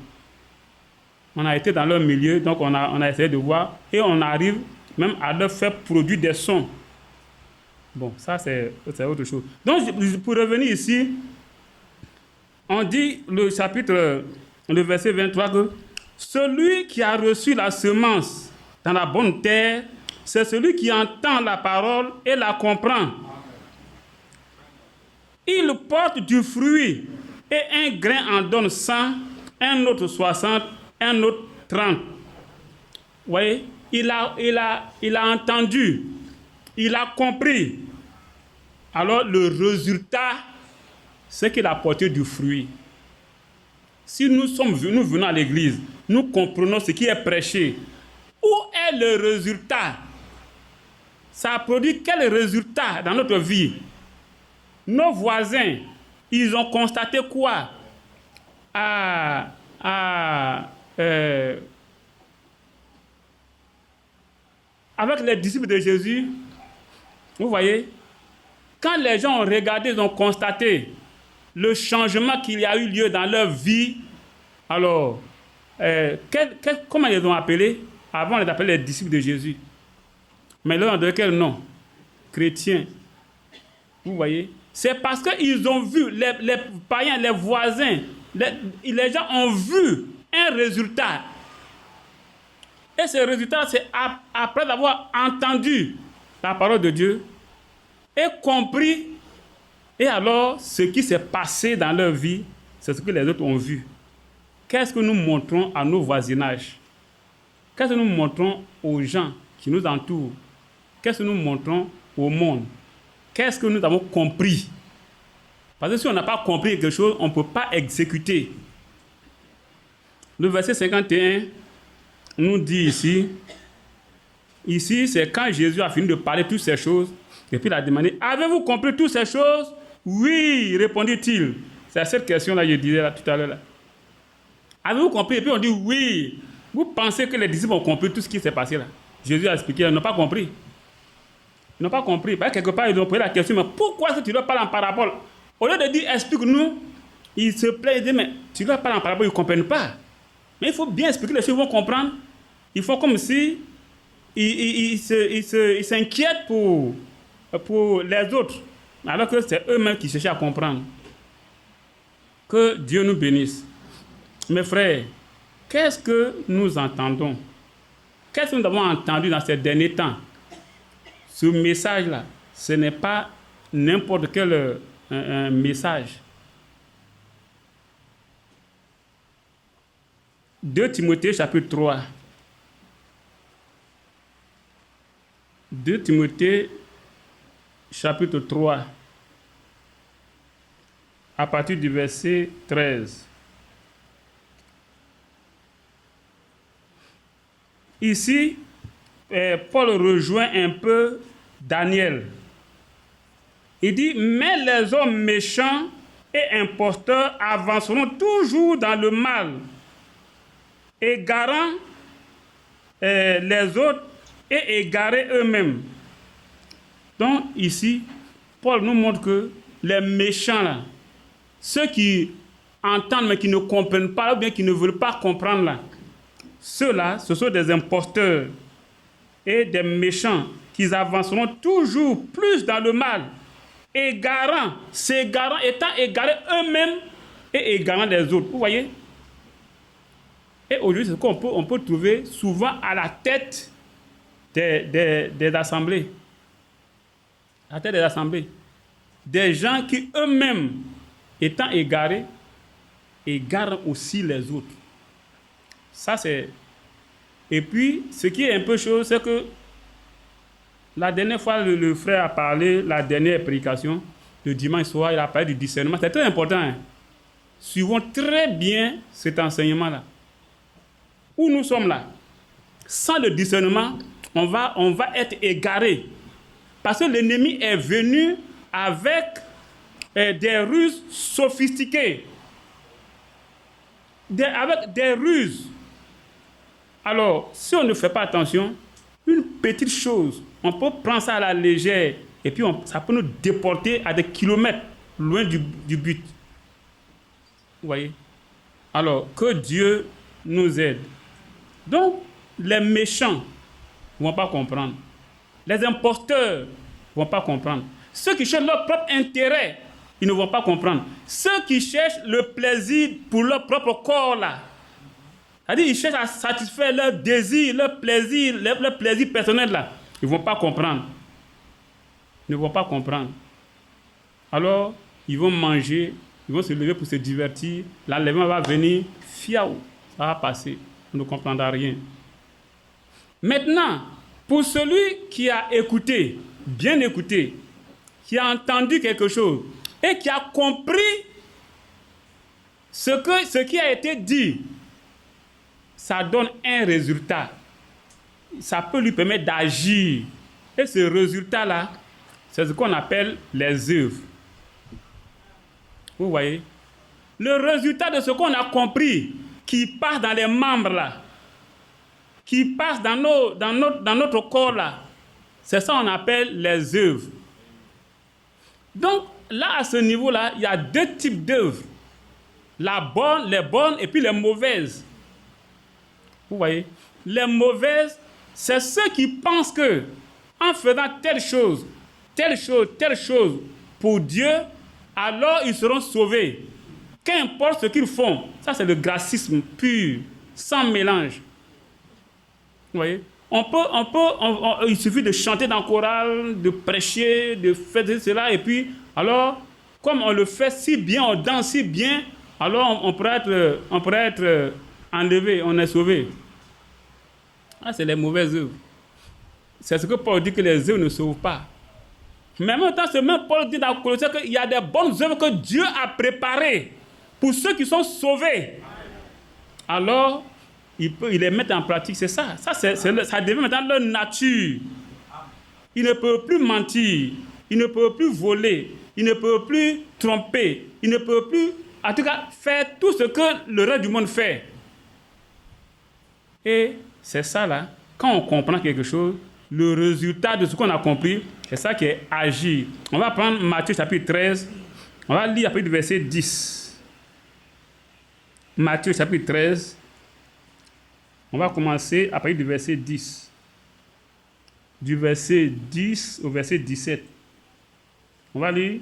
On a été dans leur milieu, donc on a essayé de voir. Et on arrive même à leur faire produire des sons. Bon, ça, c'est autre chose. Donc, pour revenir ici, on dit, le verset 23, que celui qui a reçu la semence dans la bonne terre, c'est celui qui entend la parole et la comprend. Il porte du fruit, et un grain en donne 100, un autre 60, un autre 30. Vous voyez, il a entendu, il a compris. Alors le résultat, c'est qu'il a porté du fruit. Si nous venons à l'église, nous comprenons ce qui est prêché. Où est le résultat? Ça a produit quel résultat dans notre vie? Nos voisins, ils ont constaté quoi? Avec les disciples de Jésus, vous voyez, quand les gens ont regardé, ils ont constaté le changement qu'il y a eu lieu dans leur vie. Alors, comment ils les ont appelés? Avant, on les appelait les disciples de Jésus. Mais là, on donne quel nom? Chrétiens. Vous voyez? C'est parce qu'ils ont vu, les païens, les voisins, les gens ont vu un résultat. Et ce résultat, c'est après avoir entendu la parole de Dieu et compris. Et alors, ce qui s'est passé dans leur vie, c'est ce que les autres ont vu. Qu'est-ce que nous montrons à nos voisinages? Qu'est-ce que nous montrons aux gens qui nous entourent? Qu'est-ce que nous montrons au monde? Qu'est-ce que nous avons compris? Parce que si on n'a pas compris quelque chose, on ne peut pas exécuter. Le verset 51 nous dit ici c'est quand Jésus a fini de parler toutes ces choses, et puis il a demandé, avez-vous compris toutes ces choses? Oui, répondit-il. C'est à cette question-là que je disais là, tout à l'heure. Là. Avez-vous compris? Et puis on dit oui. Vous pensez que les disciples ont compris tout ce qui s'est passé là? Jésus a expliqué, ils n'ont pas compris. Ils n'ont pas compris. Parce que quelque part, ils ont posé la question, mais pourquoi est-ce que tu leur parles en parabole? Au lieu de dire, explique-nous, ils se plaignent, ils disent, mais tu leur parles en parabole, ils ne comprennent pas. Mais il faut bien expliquer, les choses vont comprendre. Ils font comme si ils s'inquiètent pour les autres, alors que c'est eux-mêmes qui cherchent à comprendre. Que Dieu nous bénisse. Mes frères, qu'est-ce que nous entendons? Qu'est-ce que nous avons entendu dans ces derniers temps? Ce message-là, ce n'est pas n'importe quel message. 2 Timothée chapitre 3. 2 Timothée chapitre 3. À partir du verset 13. Ici, Paul rejoint un peu Daniel. Il dit, mais les hommes méchants et imposteurs avanceront toujours dans le mal, égarant les autres et égarés eux-mêmes. Donc ici, Paul nous montre que les méchants là, ceux qui entendent mais qui ne comprennent pas ou bien qui ne veulent pas comprendre là, ceux-là, ce sont des imposteurs et des méchants qui avanceront toujours plus dans le mal, s'égarant, étant égarés eux-mêmes et égarant les autres. Vous voyez? Et aujourd'hui, c'est ce qu'on peut trouver souvent à la tête des assemblées. À la tête des assemblées. Des gens qui eux-mêmes, étant égarés, égarent aussi les autres. Ça, c'est... Et puis, ce qui est un peu chaud, c'est que la dernière fois, le frère a parlé, la dernière prédication, le dimanche soir, il a parlé du discernement. C'est très important. Hein? Suivons très bien cet enseignement-là. Où nous sommes là, sans le discernement, on va être égaré. Parce que l'ennemi est venu avec des ruses sophistiquées. Avec des ruses. Alors, si on ne fait pas attention, une petite chose, on peut prendre ça à la légère et puis ça peut nous déporter à des kilomètres loin du but. Vous voyez? Alors, que Dieu nous aide. Donc, les méchants ne vont pas comprendre. Les imposteurs ne vont pas comprendre. Ceux qui cherchent leur propre intérêt, ils ne vont pas comprendre. Ceux qui cherchent le plaisir pour leur propre corps, là, c'est-à-dire ils cherchent à satisfaire leur désir, leur plaisir personnel, là, ils ne vont pas comprendre. Ils ne vont pas comprendre. Alors, ils vont manger, ils vont se lever pour se divertir. L'enlèvement va venir, fiaou, ça va passer. On ne comprendra rien. Maintenant, pour celui qui a écouté, bien écouté, qui a entendu quelque chose et qui a compris ce qui a été dit, ça donne un résultat. Ça peut lui permettre d'agir. Et ce résultat-là, c'est ce qu'on appelle les œuvres. Vous voyez? Le résultat de ce qu'on a compris, qui passe dans les membres là, qui passe dans notre corps là, c'est ça qu'on appelle les œuvres. Donc là, à ce niveau-là, il y a deux types d'œuvres. Les bonnes et puis les mauvaises. Vous voyez? Les mauvaises, c'est ceux qui pensent que en faisant telle chose pour Dieu, alors ils seront sauvés. Qu'importe ce qu'ils font, ça c'est le gracisme pur, sans mélange. Vous voyez? Il suffit de chanter dans le choral, de prêcher, de faire cela, et puis, alors, comme on le fait si bien, on danse si bien, alors on pourrait être enlevé, on est sauvé. Ah, c'est les mauvaises œuvres. C'est ce que Paul dit que les œuvres ne sauvent pas. Mais en même temps, c'est même Paul dit dans Colossiens qu'il y a des bonnes œuvres que Dieu a préparées pour ceux qui sont sauvés. Alors, il les met en pratique, c'est ça. Ça devient maintenant leur nature. Il ne peut plus mentir, il ne peut plus voler, il ne peut plus tromper, il ne peut plus, en tout cas, faire tout ce que le reste du monde fait. Et c'est ça là, quand on comprend quelque chose, le résultat de ce qu'on a compris, c'est ça qui est agir. On va prendre Matthieu chapitre 13, on va lire à partir du verset 10. Matthieu chapitre 13, on va commencer à partir du verset 10. Du verset 10 au verset 17. On va lire.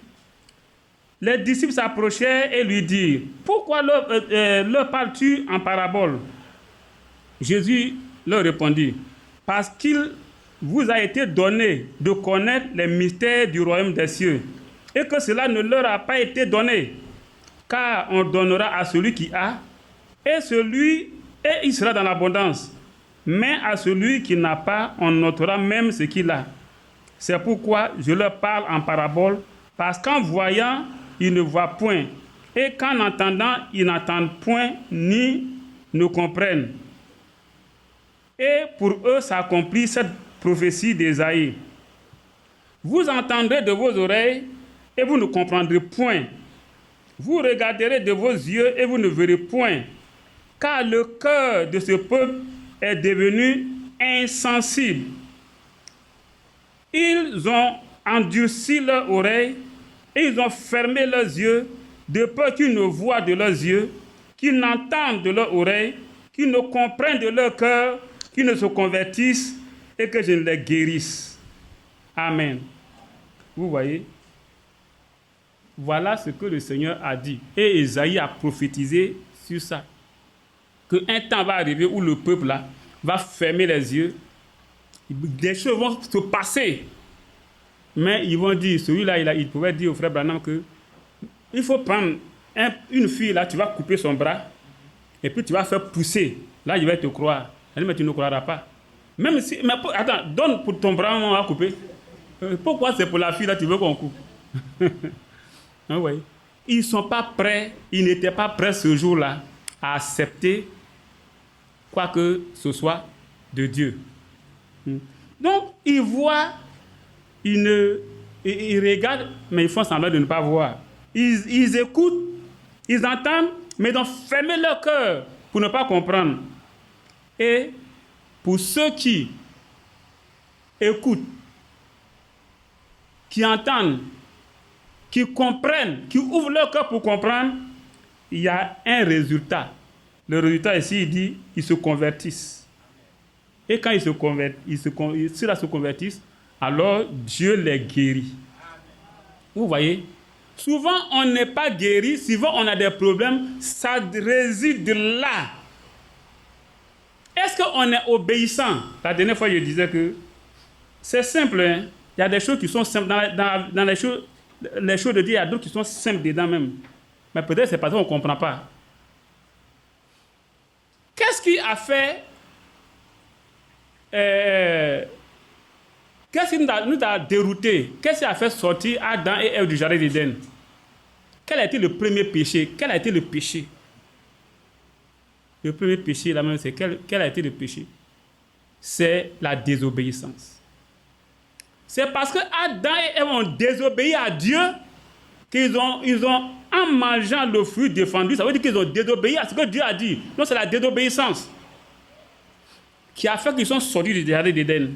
Les disciples s'approchèrent et lui dirent, « Pourquoi leur parles-tu en parabole ?» Jésus leur répondit, « Parce qu'il vous a été donné de connaître les mystères du royaume des cieux, et que cela ne leur a pas été donné, car on donnera à celui qui a, et il sera dans l'abondance. Mais à celui qui n'a pas, on notera même ce qu'il a. C'est pourquoi je leur parle en parabole, parce qu'en voyant, ils ne voient point, et qu'en entendant, ils n'entendent point, ni ne comprennent. Et pour eux s'accomplit cette prophétie d'Ésaïe. Vous entendrez de vos oreilles, et vous ne comprendrez point. Vous regarderez de vos yeux, et vous ne verrez point. car le cœur de ce peuple est devenu insensible. Ils ont endurci leurs oreilles et ils ont fermé leurs yeux, de peur qu'ils ne voient de leurs yeux, qu'ils n'entendent de leurs oreilles, qu'ils ne comprennent de leur cœur, qu'ils ne se convertissent et que je ne les guérisse. Amen. Vous voyez? Voilà ce que le Seigneur a dit. Et Ésaïe a prophétisé sur ça. Qu'un temps va arriver où le peuple là va fermer les yeux. Des choses vont se passer. Mais ils vont dire, celui-là, il pouvait dire au frère Branham que il faut prendre une fille là, tu vas couper son bras et puis tu vas faire pousser. Là, il va te croire. Elle dit, mais tu ne croiras pas. Même si, mais attends, donne pour ton bras, on va couper. Pourquoi c'est pour la fille là, tu veux qu'on coupe? Ah ouais. Ils ne sont pas prêts, ils n'étaient pas prêts ce jour-là à accepter quoi que ce soit de Dieu. Donc, ils voient, ils regardent, mais ils font semblant de ne pas voir. Ils écoutent, ils entendent, mais ils ont fermé leur cœur pour ne pas comprendre. Et pour ceux qui écoutent, qui entendent, qui comprennent, qui ouvrent leur cœur pour comprendre, il y a un résultat. Le résultat ici, il dit, ils se convertissent. Et quand ils se convertissent, alors Dieu les guérit. Vous voyez? Souvent, on n'est pas guéri, souvent on a des problèmes, ça réside là. Est-ce qu'on est obéissant? La dernière fois, je disais que c'est simple. Hein? Il y a des choses qui sont simples. Dans les choses de Dieu, il y a d'autres qui sont simples dedans même. Mais peut-être c'est parce qu'on ne comprend pas. Qu'est-ce qui a fait... qu'est-ce qui nous a déroutés? Qu'est-ce qui a fait sortir Adam et Ève du jardin d'Éden? Quel a été le premier péché? Quel a été le péché? Le premier péché, là même, c'est quel a été le péché? C'est la désobéissance. C'est parce que Adam et Ève ont désobéi à Dieu qu'ils ont, en mangeant le fruit défendu, ça veut dire qu'ils ont désobéi à ce que Dieu a dit. Donc c'est la désobéissance qui a fait qu'ils sont sortis du jardin d'Éden.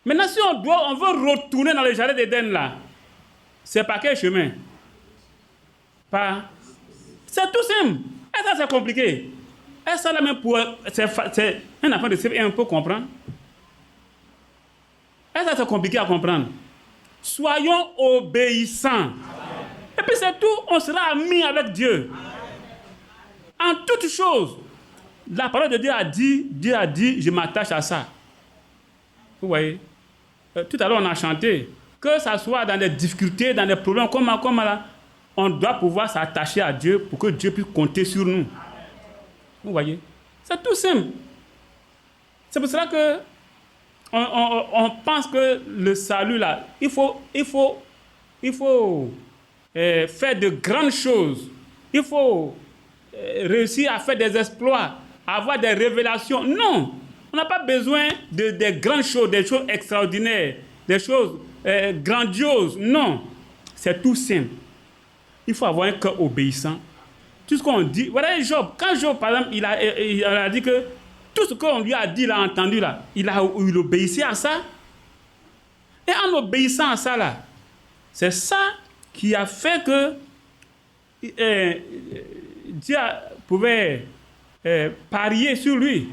Maintenant, si on veut retourner dans le jardin d'Éden là, c'est par quel chemin? C'est tout simple. Est-ce que c'est compliqué? Est-ce que là même pour c'est un enfant de CP un peu comprendre? Est-ce que c'est compliqué à comprendre? Soyons obéissants. Et puis c'est tout, on sera amis avec Dieu. En toutes choses, la parole de Dieu a dit, je m'attache à ça. Vous voyez? Tout à l'heure, on a chanté, que ça soit dans des difficultés, dans des problèmes, comme là, on doit pouvoir s'attacher à Dieu pour que Dieu puisse compter sur nous. Vous voyez? C'est tout simple. C'est pour cela que on pense que le salut, là, il faut faire de grandes choses. Il faut réussir à faire des exploits, avoir des révélations. Non! On n'a pas besoin de grandes choses, des choses extraordinaires, des choses grandioses. Non! C'est tout simple. Il faut avoir un cœur obéissant. Tout ce qu'on dit... Voilà Job. Quand Job, par exemple, il a dit que tout ce qu'on lui a dit, il a entendu là, il obéissait à ça. Et en obéissant à ça là, c'est ça qui a fait que Dieu pouvait parier sur lui.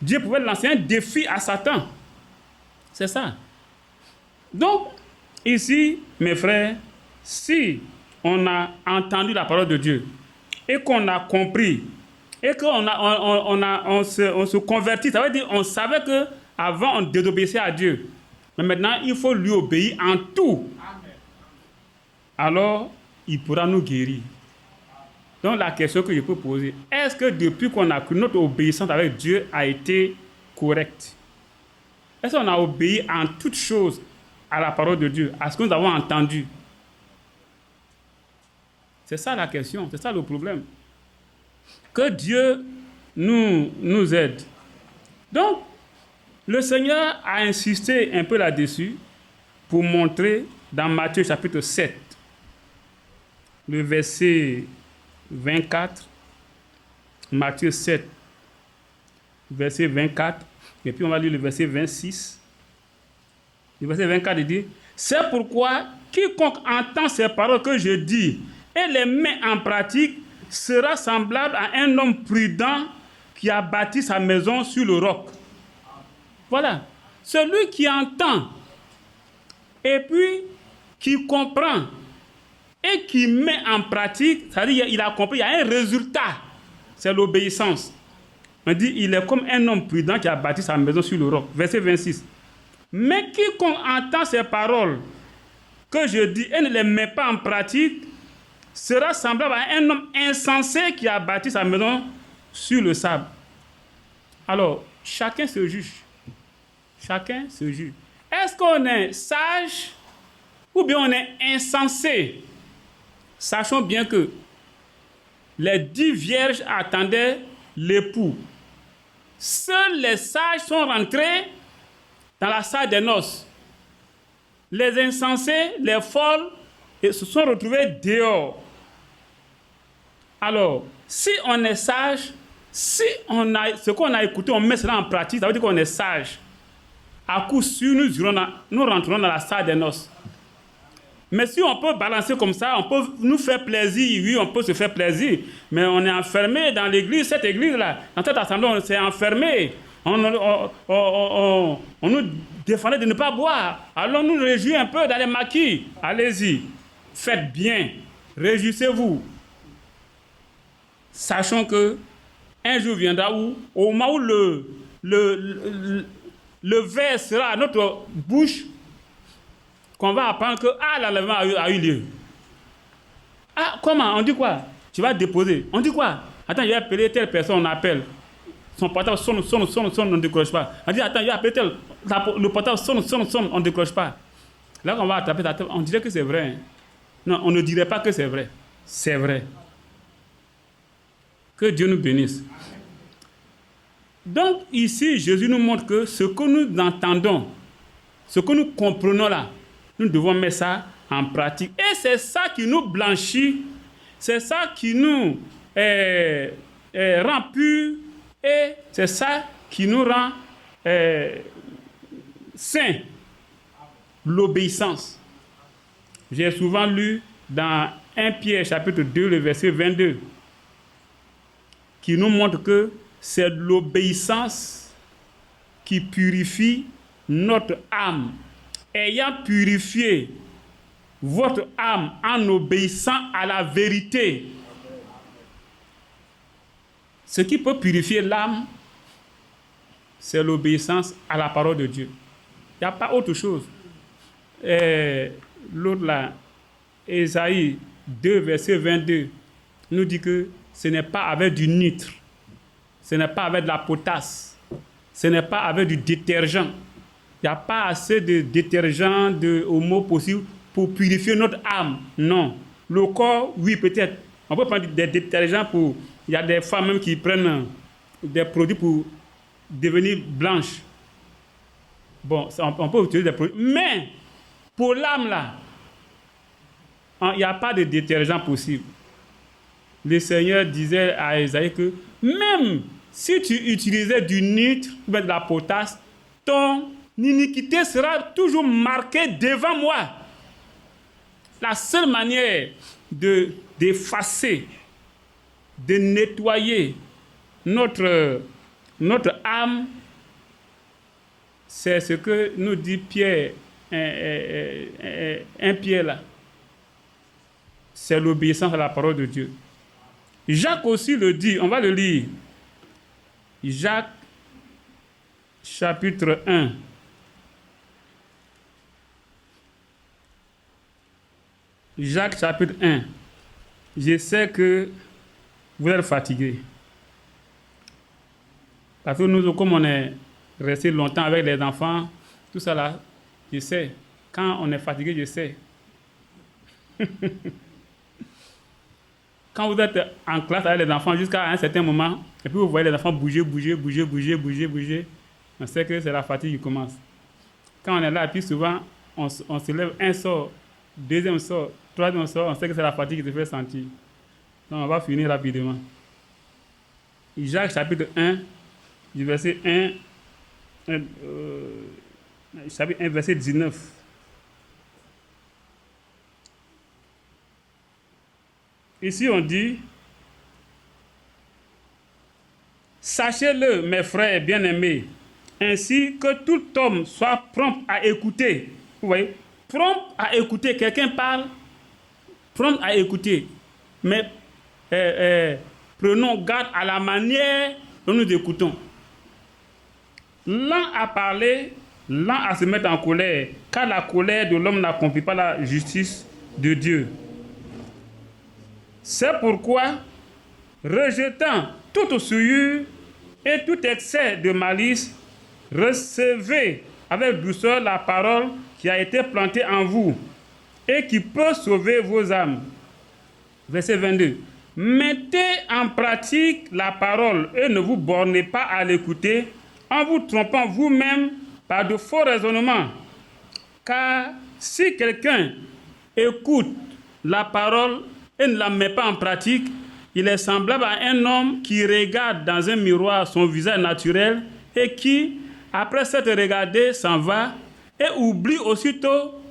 Dieu pouvait lancer un défi à Satan. C'est ça. Donc, ici, mes frères, si on a entendu la parole de Dieu et qu'on a compris et qu'on se convertit, ça veut dire qu'on savait qu'avant on désobéissait à Dieu. Mais maintenant, il faut lui obéir en tout. Alors, il pourra nous guérir. Donc, la question que je peux poser, est-ce que depuis qu'on a cru, notre obéissance avec Dieu a été correcte? Est-ce qu'on a obéi en toutes choses à la parole de Dieu, à ce que nous avons entendu? C'est ça la question, c'est ça le problème. Que Dieu nous aide. Donc, le Seigneur a insisté un peu là-dessus pour montrer dans Matthieu chapitre 7, le verset 24 Matthieu 7, verset 24, et puis on va lire le verset 26. Le verset 24, il dit, « C'est pourquoi quiconque entend ces paroles que je dis et les met en pratique sera semblable à un homme prudent qui a bâti sa maison sur le roc. » Voilà. Celui qui entend et puis qui comprend et qui met en pratique, c'est-à-dire il a compris, il y a un résultat. C'est l'obéissance. On dit, il est comme un homme prudent qui a bâti sa maison sur le roc. Verset 26. Mais quiconque entend ces paroles que je dis et ne les met pas en pratique sera semblable à un homme insensé qui a bâti sa maison sur le sable. Alors, chacun se juge. Chacun se juge. Est-ce qu'on est sage ou bien on est insensé? Sachons bien que les 10 vierges attendaient l'époux. Seuls les sages sont rentrés dans la salle des noces. Les insensés, les folles, se sont retrouvés dehors. Alors, si on est sage, si on a ce qu'on a écouté, on met cela en pratique, ça veut dire qu'on est sage. À coup sûr, nous rentrons dans la salle des noces. Mais si on peut balancer comme ça, on peut nous faire plaisir, oui, on peut se faire plaisir, mais on est enfermé dans l'église, cette église-là, dans cette assemblée, on s'est enfermé. On nous défendait de ne pas boire. Allons nous réjouir un peu dans les maquis. Allez-y, faites bien, réjouissez-vous. Sachons que un jour viendra où, au moment où le verre sera à notre bouche, qu'on va apprendre que l'enlèvement a eu lieu. Ah, comment? On dit quoi? Tu vas déposer. On dit quoi? Attends, je vais appeler telle personne, on appelle. Son portable sonne, on ne décroche pas. On dit, attends, je vais appeler tel. Le portable sonne, on ne décroche pas. Là, on va attraper ta tête, on dirait que c'est vrai. Non, on ne dirait pas que c'est vrai. C'est vrai. Que Dieu nous bénisse. Donc, ici, Jésus nous montre que ce que nous entendons, ce que nous comprenons là, nous devons mettre ça en pratique. Et c'est ça qui nous blanchit, c'est ça qui nous rend purs, et c'est ça qui nous rend saints. L'obéissance. J'ai souvent lu dans 1 Pierre chapitre 2, le verset 22, qui nous montre que c'est l'obéissance qui purifie notre âme. Ayant purifié votre âme en obéissant à la vérité. Ce qui peut purifier l'âme, c'est l'obéissance à la parole de Dieu. Il n'y a pas autre chose. L'autre là, Ésaïe 2, verset 22, nous dit que ce n'est pas avec du nitre, ce n'est pas avec de la potasse, ce n'est pas avec du détergent. Il n'y a pas assez de détergent, de homo possible pour purifier notre âme. Non. Le corps, oui, peut-être. On peut prendre des détergents pour... Il y a des femmes même qui prennent des produits pour devenir blanches. Bon, on peut utiliser des produits. Mais, pour l'âme, là, il n'y a pas de détergent possible. Le Seigneur disait à Esaïe que même si tu utilisais du nitre ou de la potasse, ton iniquité sera toujours marquée devant moi. La seule manière d'effacer, de nettoyer notre âme, c'est ce que nous dit Pierre, un Pierre là. C'est l'obéissance à la parole de Dieu. Jacques aussi le dit, on va le lire. Jacques, chapitre 1. Jacques, chapitre 1. Je sais que vous êtes fatigués. Parce que nous, comme on est resté longtemps avec les enfants, tout ça là, je sais. Quand on est fatigué, je sais. Quand vous êtes en classe avec les enfants jusqu'à un certain moment, et puis vous voyez les enfants bouger, on sait que c'est la fatigue qui commence. Quand on est là, et puis souvent, on se lève, un sort, deuxième sort, troisième sort, on sait que c'est la fatigue qui se fait sentir. Donc on va finir rapidement. Jacques chapitre 1, du verset 1, chapitre 1, verset 19. Ici, on dit, sachez-le, mes frères bien-aimés, ainsi que tout homme soit prompt à écouter. Vous voyez, prompt à écouter. Quelqu'un parle, prompt à écouter. Mais prenons garde à la manière dont nous écoutons. Lent à parler, lent à se mettre en colère, car la colère de l'homme n'accomplit pas la justice de Dieu. C'est pourquoi, rejetant toute souillure et tout excès de malice, recevez avec douceur la parole qui a été plantée en vous et qui peut sauver vos âmes. Verset 22. Mettez en pratique la parole et ne vous bornez pas à l'écouter en vous trompant vous-même par de faux raisonnements. Car si quelqu'un écoute la parole et ne la met pas en pratique, il est semblable à un homme qui regarde dans un miroir son visage naturel et qui, après s'être regardé, s'en va et oublie aussitôt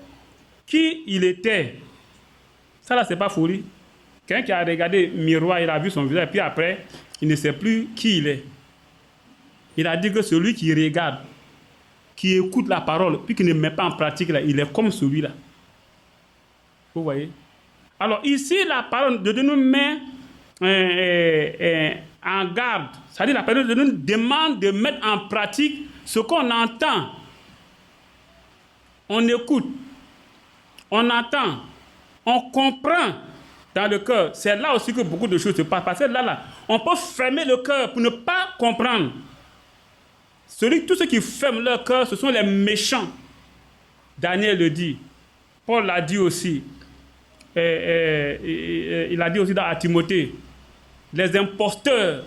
qui il était. Ça là, c'est pas folie. Quelqu'un qui a regardé le miroir, il a vu son visage, et puis après, il ne sait plus qui il est. Il a dit que celui qui regarde, qui écoute la parole, puis qui ne met pas en pratique, là, il est comme celui-là. Vous voyez? Alors ici, la parole de Dieu nous met en garde. C'est-à-dire la parole de Dieu nous demande de mettre en pratique ce qu'on entend. On écoute, on entend, on comprend dans le cœur. C'est là aussi que beaucoup de choses se passent. Parce que là, on peut fermer le cœur pour ne pas comprendre. Tous ceux qui ferment leur cœur, ce sont les méchants. Daniel le dit. Paul l'a dit aussi. Il a dit aussi à Timothée, les imposteurs,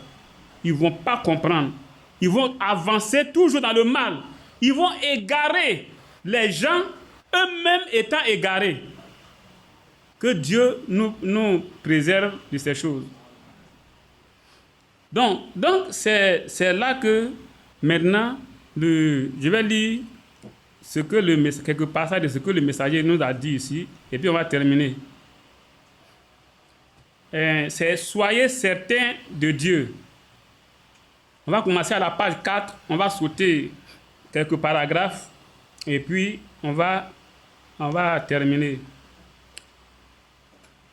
ils ne vont pas comprendre. Ils vont avancer toujours dans le mal. Ils vont égarer les gens, eux-mêmes étant égarés. Que Dieu nous préserve de ces choses. Donc c'est là que maintenant, je vais lire quelques passages de ce que le messager nous a dit ici, et puis on va terminer. C'est « Soyez certains de Dieu ». On va commencer à la page 4, on va sauter quelques paragraphes, et puis on va terminer.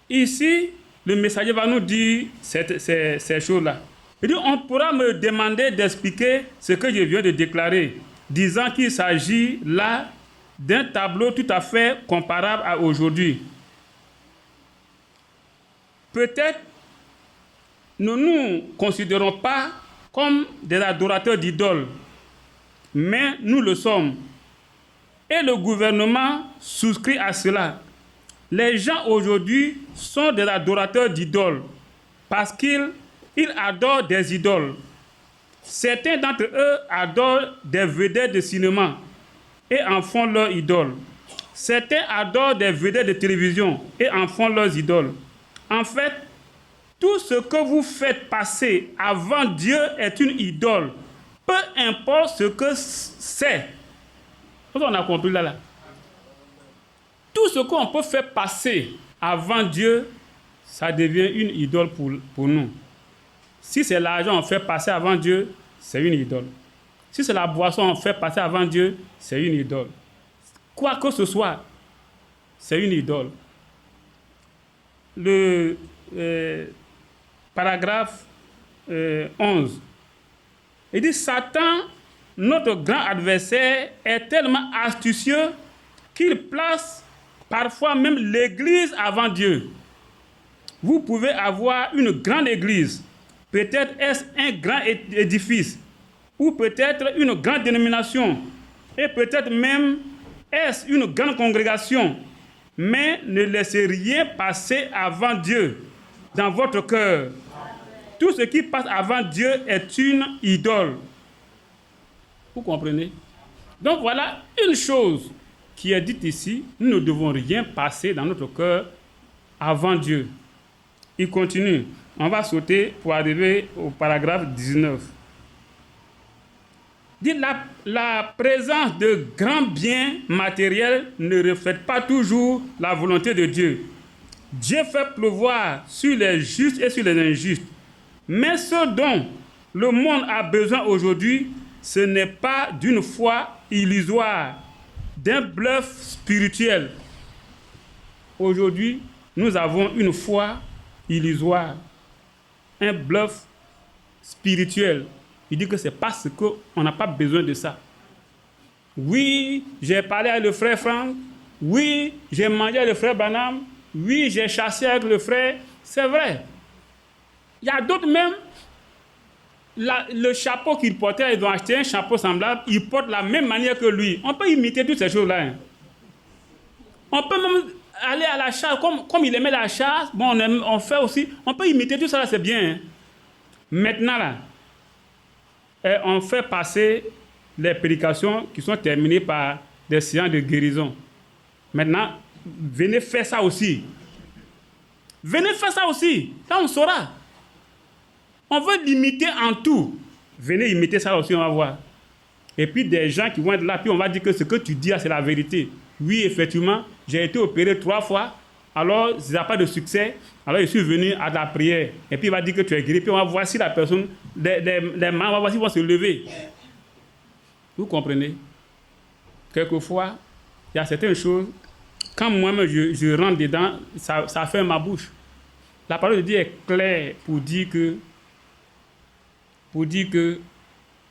Ici, le messager va nous dire ces choses-là. Il dit, on pourra me demander d'expliquer ce que je viens de déclarer, disant qu'il s'agit là d'un tableau tout à fait comparable à aujourd'hui. Peut-être ne nous considérons pas comme des adorateurs d'idoles, mais nous le sommes. Et le gouvernement souscrit à cela. Les gens aujourd'hui sont des adorateurs d'idoles parce qu'ils adorent des idoles. Certains d'entre eux adorent des vedettes de cinéma et en font leur idole. Certains adorent des vedettes de télévision et en font leurs idoles. En fait, tout ce que vous faites passer avant Dieu est une idole. Peu importe ce que c'est. On a compris là. Tout ce qu'on peut faire passer avant Dieu, ça devient une idole pour nous. Si c'est l'argent on fait passer avant Dieu, c'est une idole. Si c'est la boisson on fait passer avant Dieu, c'est une idole. Quoi que ce soit, c'est une idole. Le paragraphe 11. Il dit, Satan, notre grand adversaire, est tellement astucieux qu'il place parfois même l'église avant Dieu. Vous pouvez avoir une grande église. Peut-être est-ce un grand édifice, ou peut-être une grande dénomination, et peut-être même est-ce une grande congrégation, mais ne laissez rien passer avant Dieu dans votre cœur. Tout ce qui passe avant Dieu est une idole. Vous comprenez? Donc voilà une chose qui est dite ici, nous ne devons rien passer dans notre cœur avant Dieu. Il continue. On va sauter pour arriver au paragraphe 19. Dit la présence de grands biens matériels ne reflète pas toujours la volonté de Dieu. Dieu fait pleuvoir sur les justes et sur les injustes. Mais ce dont le monde a besoin aujourd'hui, ce n'est pas d'une foi illusoire, d'un bluff spirituel. Aujourd'hui, nous avons une foi illusoire, un bluff spirituel. Il dit que c'est parce qu'on n'a pas besoin de ça. Oui, j'ai parlé avec le frère Franck. Oui, j'ai mangé avec le frère Branham. Oui, j'ai chassé avec le frère. C'est vrai. Il y a d'autres même. Le chapeau qu'il portait, ils ont acheté un chapeau semblable. Ils portent de la même manière que lui. On peut imiter toutes ces choses-là. Hein. On peut même aller à la chasse. Comme il aimait la chasse, bon, on fait aussi. On peut imiter tout ça, là, c'est bien. Hein. Maintenant, là, on fait passer les prédications qui sont terminées par des séances de guérison. Maintenant, venez faire ça aussi. Venez faire ça aussi. Là, on saura. On veut l'imiter en tout. Venez imiter ça aussi, on va voir. Et puis, des gens qui vont être là, puis on va dire que ce que tu dis là, c'est la vérité. Oui, effectivement, j'ai été opéré 3 fois. Alors, ça n'a pas de succès. Alors, je suis venu à la prière. Et puis, il va dire que tu es guéri. Puis, on va voir si la personne, les mains, on va voir s'ils vont se lever. Vous comprenez? Quelquefois, il y a certaines choses, quand moi-même je rentre dedans, ça fait ma bouche. La parole de Dieu est claire pour dire que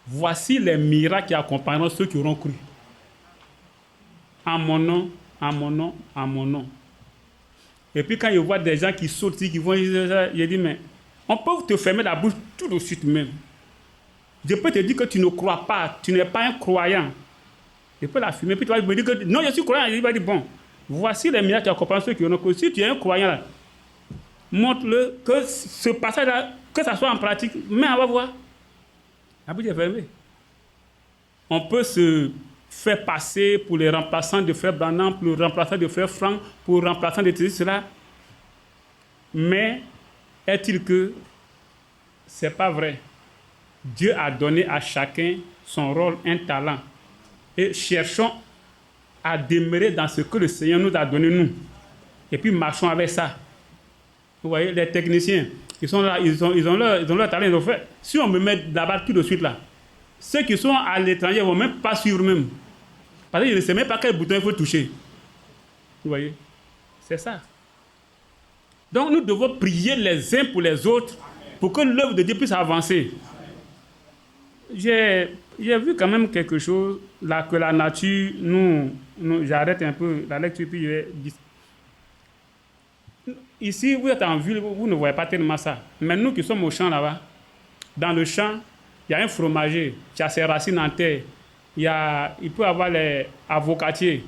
voici les miracles qui accompagneront ceux qui auront cru. En mon nom, en mon nom, en mon nom. Et puis quand je vois des gens qui sautent, qui vont, je dis, mais on peut te fermer la bouche tout de suite même. Je peux te dire que tu ne crois pas, tu n'es pas un croyant. Je peux l'affirmer, puis tu vas me dire que non, je suis croyant. Il va dire, bon, voici les miracles qui accompagnent ceux qui auront cru. Si tu es un croyant, là, montre-le que ce passage-là, que ça soit en pratique, mais on va voir. La bouche est fermée. On peut se faire passer pour les remplaçants de frère Branham, pour le remplaçant de frère Franck, pour le remplaçant de cela. Mais est-il que c'est pas vrai? Dieu a donné à chacun son rôle, un talent. Et cherchons à demeurer dans ce que le Seigneur nous a donné, nous. Et puis marchons avec ça. Vous voyez, les techniciens, ils sont là, ils ont leur talent, ils ont fait. Si on me met là-bas tout de suite là, ceux qui sont à l'étranger ne vont même pas suivre même. Parce qu'ils ne savent même pas quel bouton il faut toucher. Vous voyez? C'est ça. Donc nous devons prier les uns pour les autres pour que l'œuvre de Dieu puisse avancer. J'ai vu quand même quelque chose, là, que la nature, j'arrête un peu la lecture, puis je vais dire. Ici, vous êtes en ville, vous ne voyez pas tellement ça. Mais nous qui sommes au champ là-bas, dans le champ, il y a un fromager qui a ses racines en terre. Il peut y avoir les avocatiers,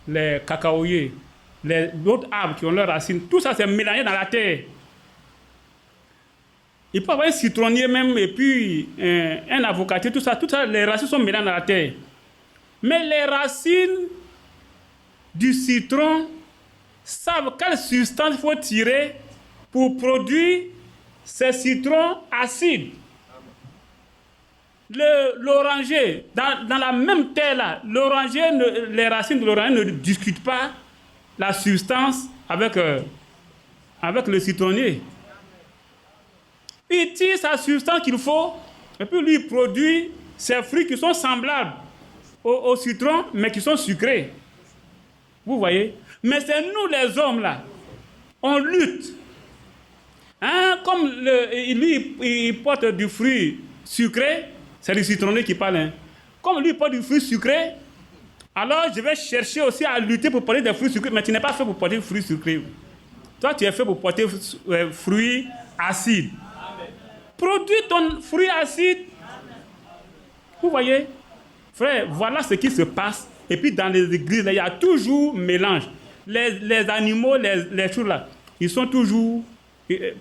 les cacaoyers, d'autres arbres qui ont leurs racines. Tout ça, c'est mélangé dans la terre. Il peut y avoir un citronnier même, et puis un avocatier, tout ça, les racines sont mélangées dans la terre. Mais les racines du citron savent quelle substance il faut tirer pour produire ces citrons acides. L'oranger, dans la même terre là, les racines de l'oranger ne discutent pas la substance avec le citronnier. Il tire sa substance qu'il faut, et puis lui il produit ces fruits qui sont semblables au citron, mais qui sont sucrés. Vous voyez? Mais c'est nous les hommes là, on lutte. Hein? Comme lui il porte du fruit sucré, c'est le citronnier qui parle. Hein? Comme lui il porte du fruit sucré, alors je vais chercher aussi à lutter pour porter des fruits sucrés, mais tu n'es pas fait pour porter des fruits sucrés. Toi tu es fait pour porter fruits acides. Produis ton fruit acide. Vous voyez? Frère, voilà ce qui se passe. Et puis dans les églises, là, il y a toujours mélange. Les animaux, les choses là, ils sont toujours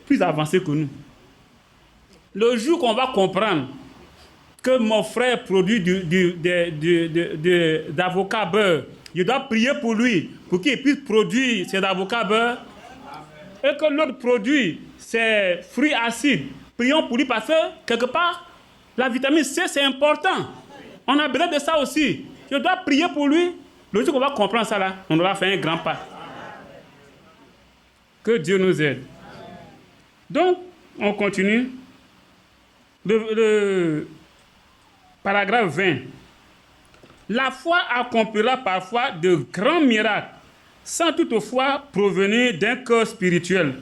plus avancés que nous. Le jour qu'on va comprendre que mon frère produit d'avocat beurre, je dois prier pour lui, pour qu'il puisse produire ses avocats beurre, et que l'autre produit ses fruits acides. Prions pour lui parce que, quelque part, la vitamine C, c'est important. On a besoin de ça aussi. Je dois prier pour lui. Le jour qu'on va comprendre ça, là, on aura fait un grand pas. Que Dieu nous aide. Donc, on continue. Le paragraphe 20. La foi accomplira parfois de grands miracles, sans toutefois provenir d'un cœur spirituel.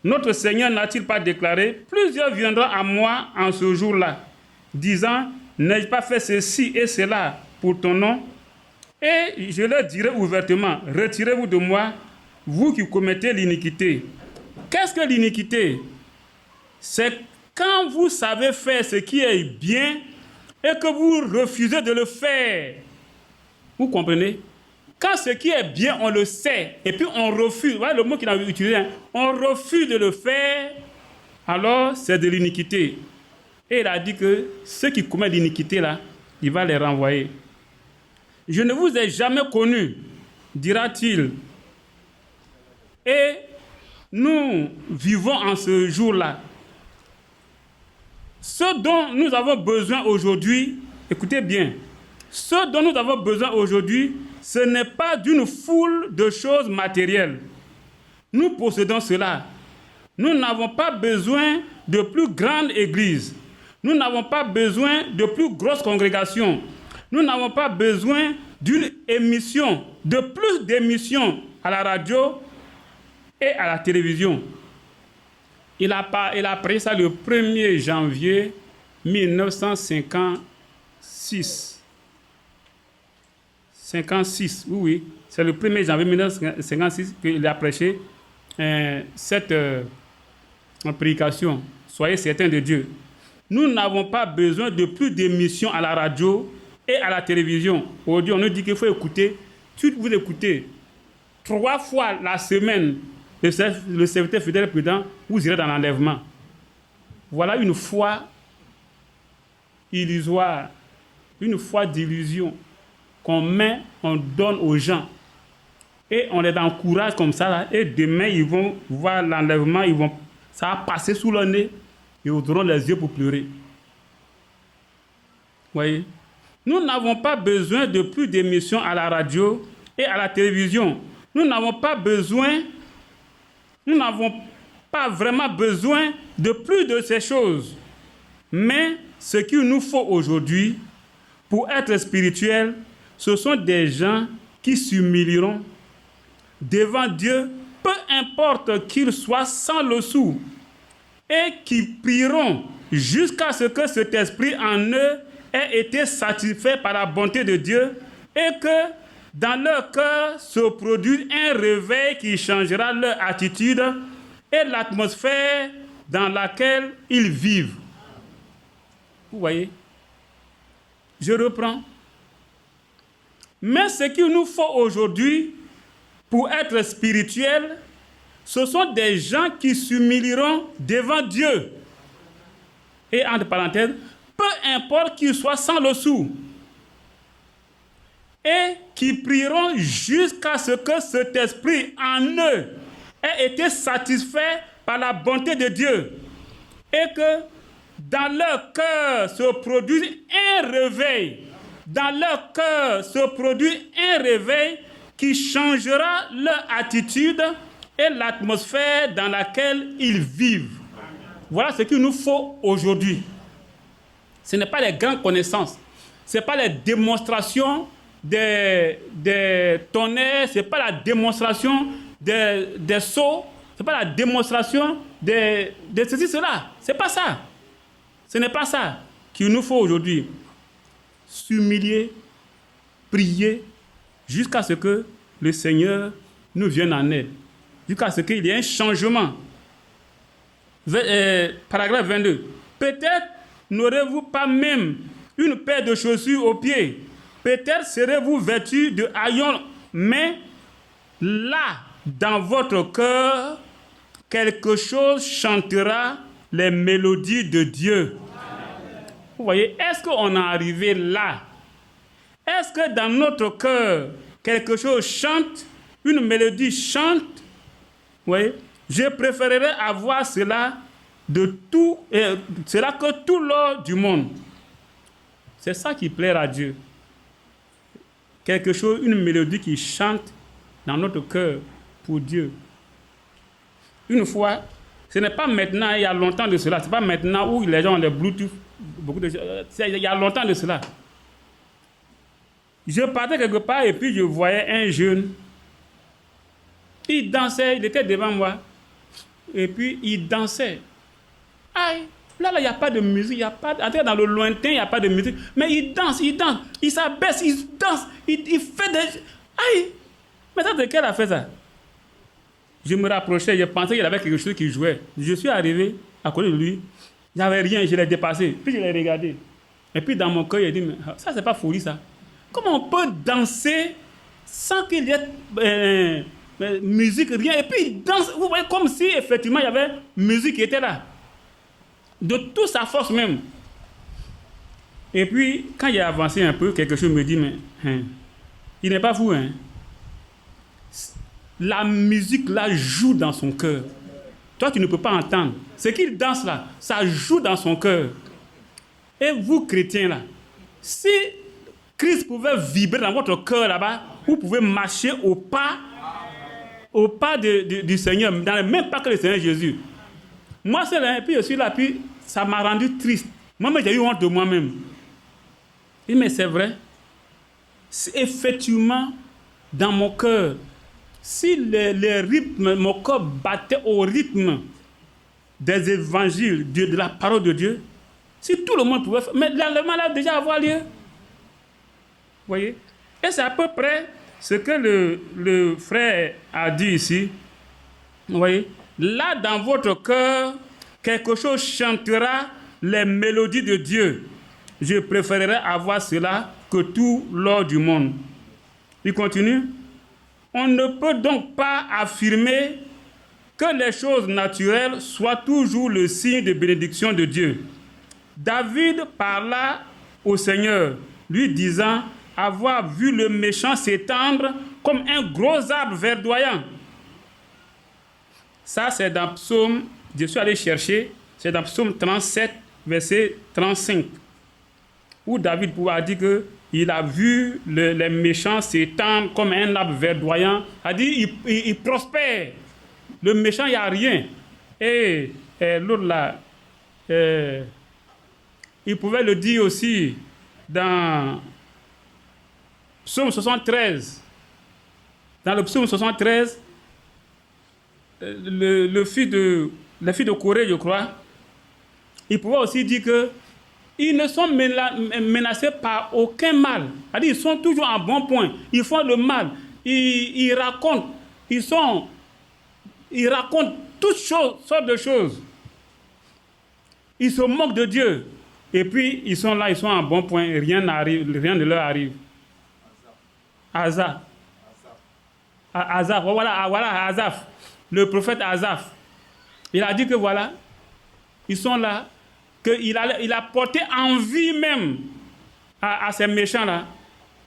Notre Seigneur n'a-t-il pas déclaré: plusieurs viendront à moi en ce jour-là, disant: n'ai-je pas fait ceci et cela pour ton nom? Et je leur dirai ouvertement: retirez-vous de moi, vous qui commettez l'iniquité. Qu'est-ce que l'iniquité? C'est quand vous savez faire ce qui est bien et que vous refusez de le faire. Vous comprenez? Quand ce qui est bien, on le sait, et puis on refuse, voilà le mot qu'il a utilisé, hein, on refuse de le faire, alors c'est de l'iniquité. Et il a dit que ceux qui commettent l'iniquité, là, il va les renvoyer. Je ne vous ai jamais connu, dira-t-il. Et nous vivons en ce jour-là. Ce dont nous avons besoin aujourd'hui, écoutez bien, ce dont nous avons besoin aujourd'hui, ce n'est pas d'une foule de choses matérielles. Nous possédons cela. Nous n'avons pas besoin de plus grandes églises. Nous n'avons pas besoin de plus grosses congrégations. Nous n'avons pas besoin d'une émission, de plus d'émissions à la radio et à la télévision. Il a pris ça le 1er janvier 1956. 56, oui. C'est le 1er janvier 1956 qu'il a prêché cette prédication. Soyez certains de Dieu. Nous n'avons pas besoin de plus d'émissions à la radio et à la télévision. Aujourd'hui, on nous dit qu'il faut écouter. Si vous écoutez 3 fois la semaine le serviteur fidèle prudent, vous irez dans l'enlèvement. Voilà une foi illusoire, une foi d'illusion qu'on met, on donne aux gens. Et on les encourage comme ça, là, et demain, ils vont voir l'enlèvement, ça va passer sous le nez, et ils auront les yeux pour pleurer. Voyez? Nous n'avons pas besoin de plus d'émissions à la radio et à la télévision. Nous n'avons pas vraiment besoin de plus de ces choses. Mais ce qu'il nous faut aujourd'hui, pour être spirituel, ce sont des gens qui s'humilieront devant Dieu, peu importe qu'ils soient sans le sou, et qui prieront jusqu'à ce que cet esprit en eux ait été satisfait par la bonté de Dieu, et que dans leur cœur se produise un réveil qui changera leur attitude et l'atmosphère dans laquelle ils vivent. Vous voyez? Je reprends. Mais ce qu'il nous faut aujourd'hui pour être spirituel, ce sont des gens qui s'humilieront devant Dieu. Et entre parenthèses, peu importe qu'ils soient sans le sou. Et qui prieront jusqu'à ce que cet esprit en eux ait été satisfait par la bonté de Dieu. Et que dans leur cœur se produise un réveil. Dans leur cœur se produit un réveil qui changera leur attitude et l'atmosphère dans laquelle ils vivent. Voilà ce qu'il nous faut aujourd'hui. Ce n'est pas les grandes connaissances. Ce n'est pas les démonstrations des tonnerres. Ce n'est pas la démonstration des sauts. Ce n'est pas la démonstration de ceci, cela. Ce n'est pas ça. Ce n'est pas ça qu'il nous faut aujourd'hui. S'humilier, prier, jusqu'à ce que le Seigneur nous vienne en aide. Jusqu'à ce qu'il y ait un changement. Paragraphe 22. Peut-être n'aurez-vous pas même une paire de chaussures aux pieds. Peut-être serez-vous vêtus de haillons, mais là, dans votre cœur, quelque chose chantera les mélodies de Dieu. Vous voyez, est-ce qu'on est arrivé là? Est-ce que dans notre cœur, quelque chose chante, une mélodie chante? Vous voyez, Je préférerais avoir cela de tout, cela que tout l'or du monde. C'est ça qui plaît à Dieu. Quelque chose, une mélodie qui chante dans notre cœur pour Dieu. Une fois, ce n'est pas maintenant, il y a longtemps de cela, ce n'est pas maintenant où les gens ont des Bluetooth, beaucoup de choses, il y a longtemps de cela. Je partais quelque part et puis je voyais un jeune. Il dansait, il était devant moi. Et puis il dansait. Aïe, là, il n'y a pas de musique, il n'y a pas dans le lointain, il n'y a pas de musique. Mais il danse, il s'abaisse, il danse, il fait des... Aïe, mais ça, de quel a fait ça? Je me rapprochais, je pensais qu'il y avait quelque chose qui jouait. Je suis arrivé à côté de lui, il n'y avait rien, je l'ai dépassé. Puis je l'ai regardé. Et puis dans mon cœur, il dit, mais ça, c'est pas folie, ça. Comment on peut danser sans qu'il y ait musique, rien? Et puis il danse, vous voyez, comme si effectivement il y avait musique qui était là. De toute sa force même. Et puis, quand il a avancé un peu, quelque chose me dit, mais il n'est pas fou, hein? La musique là joue dans son cœur. Toi, tu ne peux pas entendre. Ce qu'il danse là, ça joue dans son cœur. Et vous, chrétiens là, si Christ pouvait vibrer dans votre cœur là-bas, vous pouvez marcher au pas du Seigneur, dans le même pas que le Seigneur Jésus. Moi, c'est là, et puis je suis là, puis ça m'a rendu triste. Moi-même, j'ai eu honte de moi-même. Et mais c'est vrai. C'est effectivement, dans mon cœur, si les rythmes, mon corps battait au rythme des évangiles, de la parole de Dieu, si tout le monde pouvait faire, mais l'enlèvement allait déjà avoir lieu. Vous voyez? Et c'est à peu près ce que le frère a dit ici. Vous voyez? Là, dans votre cœur, quelque chose chantera les mélodies de Dieu. Je préférerais avoir cela que tout l'or du monde. Il continue. On ne peut donc pas affirmer que les choses naturelles soient toujours le signe de bénédiction de Dieu. David parla au Seigneur, lui disant avoir vu le méchant s'étendre comme un gros arbre verdoyant. Ça, c'est dans Psaume, je suis allé chercher, c'est dans Psaume 37, verset 35, où David a dit qu'il a vu les méchants s'étendre comme un arbre verdoyant. Il a dit il prospère. Le méchant, il n'y a rien. Et l'autre là, il pouvait le dire aussi dans Psaume 73. Dans le Psaume 73, le fils de Corée, je crois, il pouvait aussi dire que ils ne sont menacés par aucun mal. C'est-à-dire, ils sont toujours en bon point. Ils font le mal. Ils racontent. Ils racontent toutes sortes de choses. Ils se moquent de Dieu. Et puis, ils sont là, ils sont en bon point. Et rien ne leur arrive. Asaph. Voilà, Asaph. Le prophète Asaph. Il a dit que voilà, ils sont là, qu'il a porté envie même à ces méchants-là.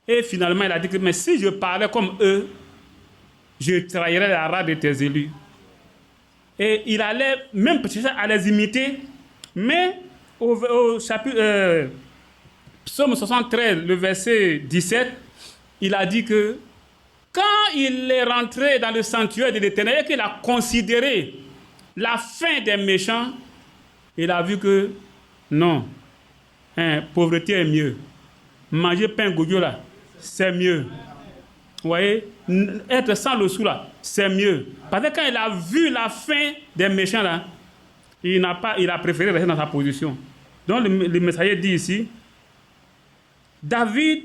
Et finalement, il a dit que mais si je parlais comme eux, je trahirais la rate de tes élus. Et il allait même chercher à les imiter, mais au chapitre Psaume 73, le verset 17, il a dit que quand il est rentré dans le sanctuaire de l'Éternel et qu'il a considéré la fin des méchants, il a vu que non, pauvreté est mieux. Manger pain goyo là, c'est mieux. Vous voyez, être sans le sou là, c'est mieux. Parce que quand il a vu la fin des méchants là, il a préféré rester dans sa position. Donc le messager dit ici, David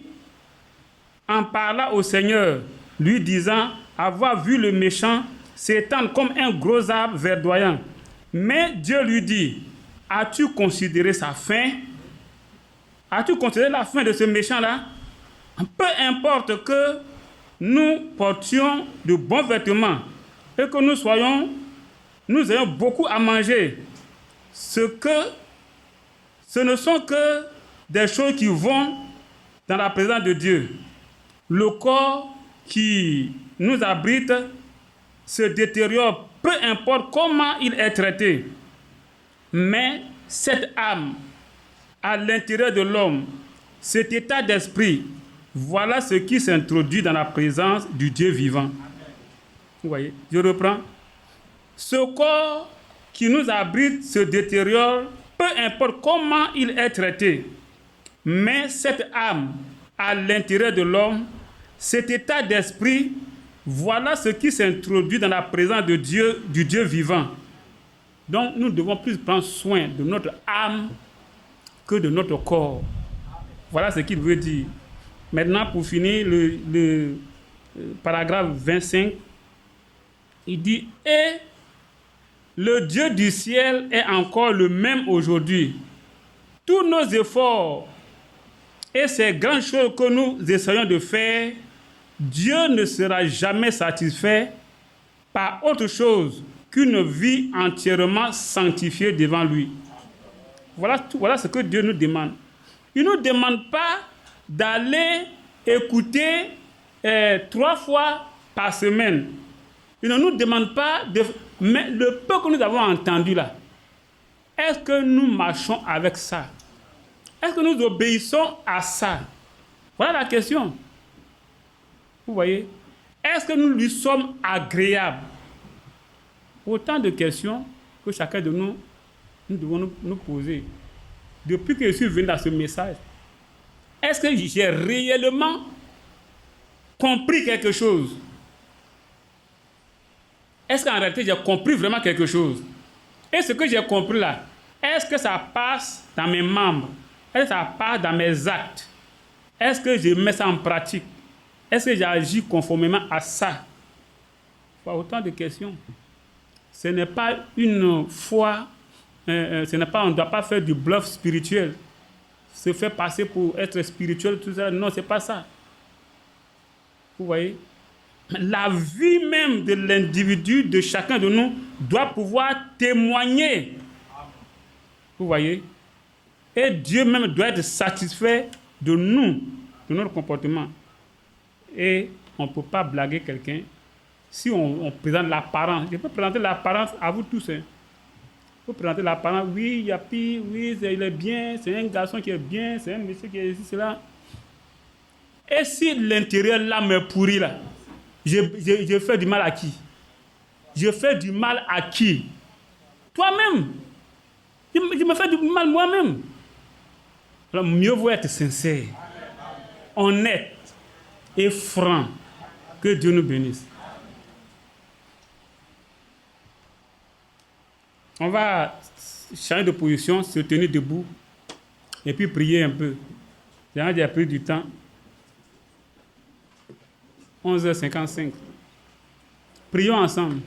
en parla au Seigneur, lui disant avoir vu le méchant s'étendre comme un gros arbre verdoyant. Mais Dieu lui dit, as-tu considéré sa fin? As-tu considéré la fin de ce méchant-là? Peu importe que nous portions de bons vêtements et que nous ayons beaucoup à manger. Ce ne sont que des choses qui vont dans la présence de Dieu. Le corps qui nous abrite se détériore peu peu importe comment il est traité, mais cette âme à l'intérieur de l'homme, cet état d'esprit, voilà ce qui s'introduit dans la présence du Dieu vivant. Vous voyez, je reprends. Ce corps qui nous abrite se détériore, peu importe comment il est traité, mais cette âme à l'intérieur de l'homme, cet état d'esprit, voilà ce qui s'introduit dans la présence de Dieu, du Dieu vivant. Donc nous devons plus prendre soin de notre âme que de notre corps. Voilà ce qu'il veut dire. Maintenant, pour finir, le paragraphe 25, il dit « Et le Dieu du ciel est encore le même aujourd'hui. Tous nos efforts et ces grandes choses que nous essayons de faire, Dieu ne sera jamais satisfait par autre chose qu'une vie entièrement sanctifiée devant lui. » Voilà ce que Dieu nous demande. Il ne nous demande pas d'aller écouter 3 fois par semaine. Il ne nous demande pas de... Mais le peu que nous avons entendu là, est-ce que nous marchons avec ça? Est-ce que nous obéissons à ça? Voilà la question. Vous voyez? Est-ce que nous lui sommes agréables? Autant de questions que chacun de nous devons nous poser. Depuis que je suis venu dans ce message, est-ce que j'ai réellement compris quelque chose? Est-ce qu'en réalité, j'ai compris vraiment quelque chose? Et ce que j'ai compris là, est-ce que ça passe dans mes membres? Est-ce que ça passe dans mes actes? Est-ce que je mets ça en pratique? Est-ce que j'agis conformément à ça? Autant de questions. Ce n'est pas une foi, on ne doit pas faire du bluff spirituel, se faire passer pour être spirituel, tout ça. Non, ce n'est pas ça. Vous voyez? La vie même de l'individu, de chacun de nous, doit pouvoir témoigner. Vous voyez? Et Dieu même doit être satisfait de nous, de notre comportement. Et on ne peut pas blaguer quelqu'un si on présente l'apparence. Je peux présenter l'apparence à vous tous. Hein. Je peux présenter l'apparence. Oui, Yapi, oui, il est bien, c'est un garçon qui est bien, c'est un monsieur qui est ici, cela. Et si l'intérieur là me pourrit là, je fais du mal à qui? Je fais du mal à qui? Toi-même. Je me fais du mal moi-même. Alors mieux vaut être sincère, honnête et franc. Que Dieu nous bénisse. On va changer de position, se tenir debout et puis prier un peu. J'ai déjà pris du temps. 11h55. Prions ensemble.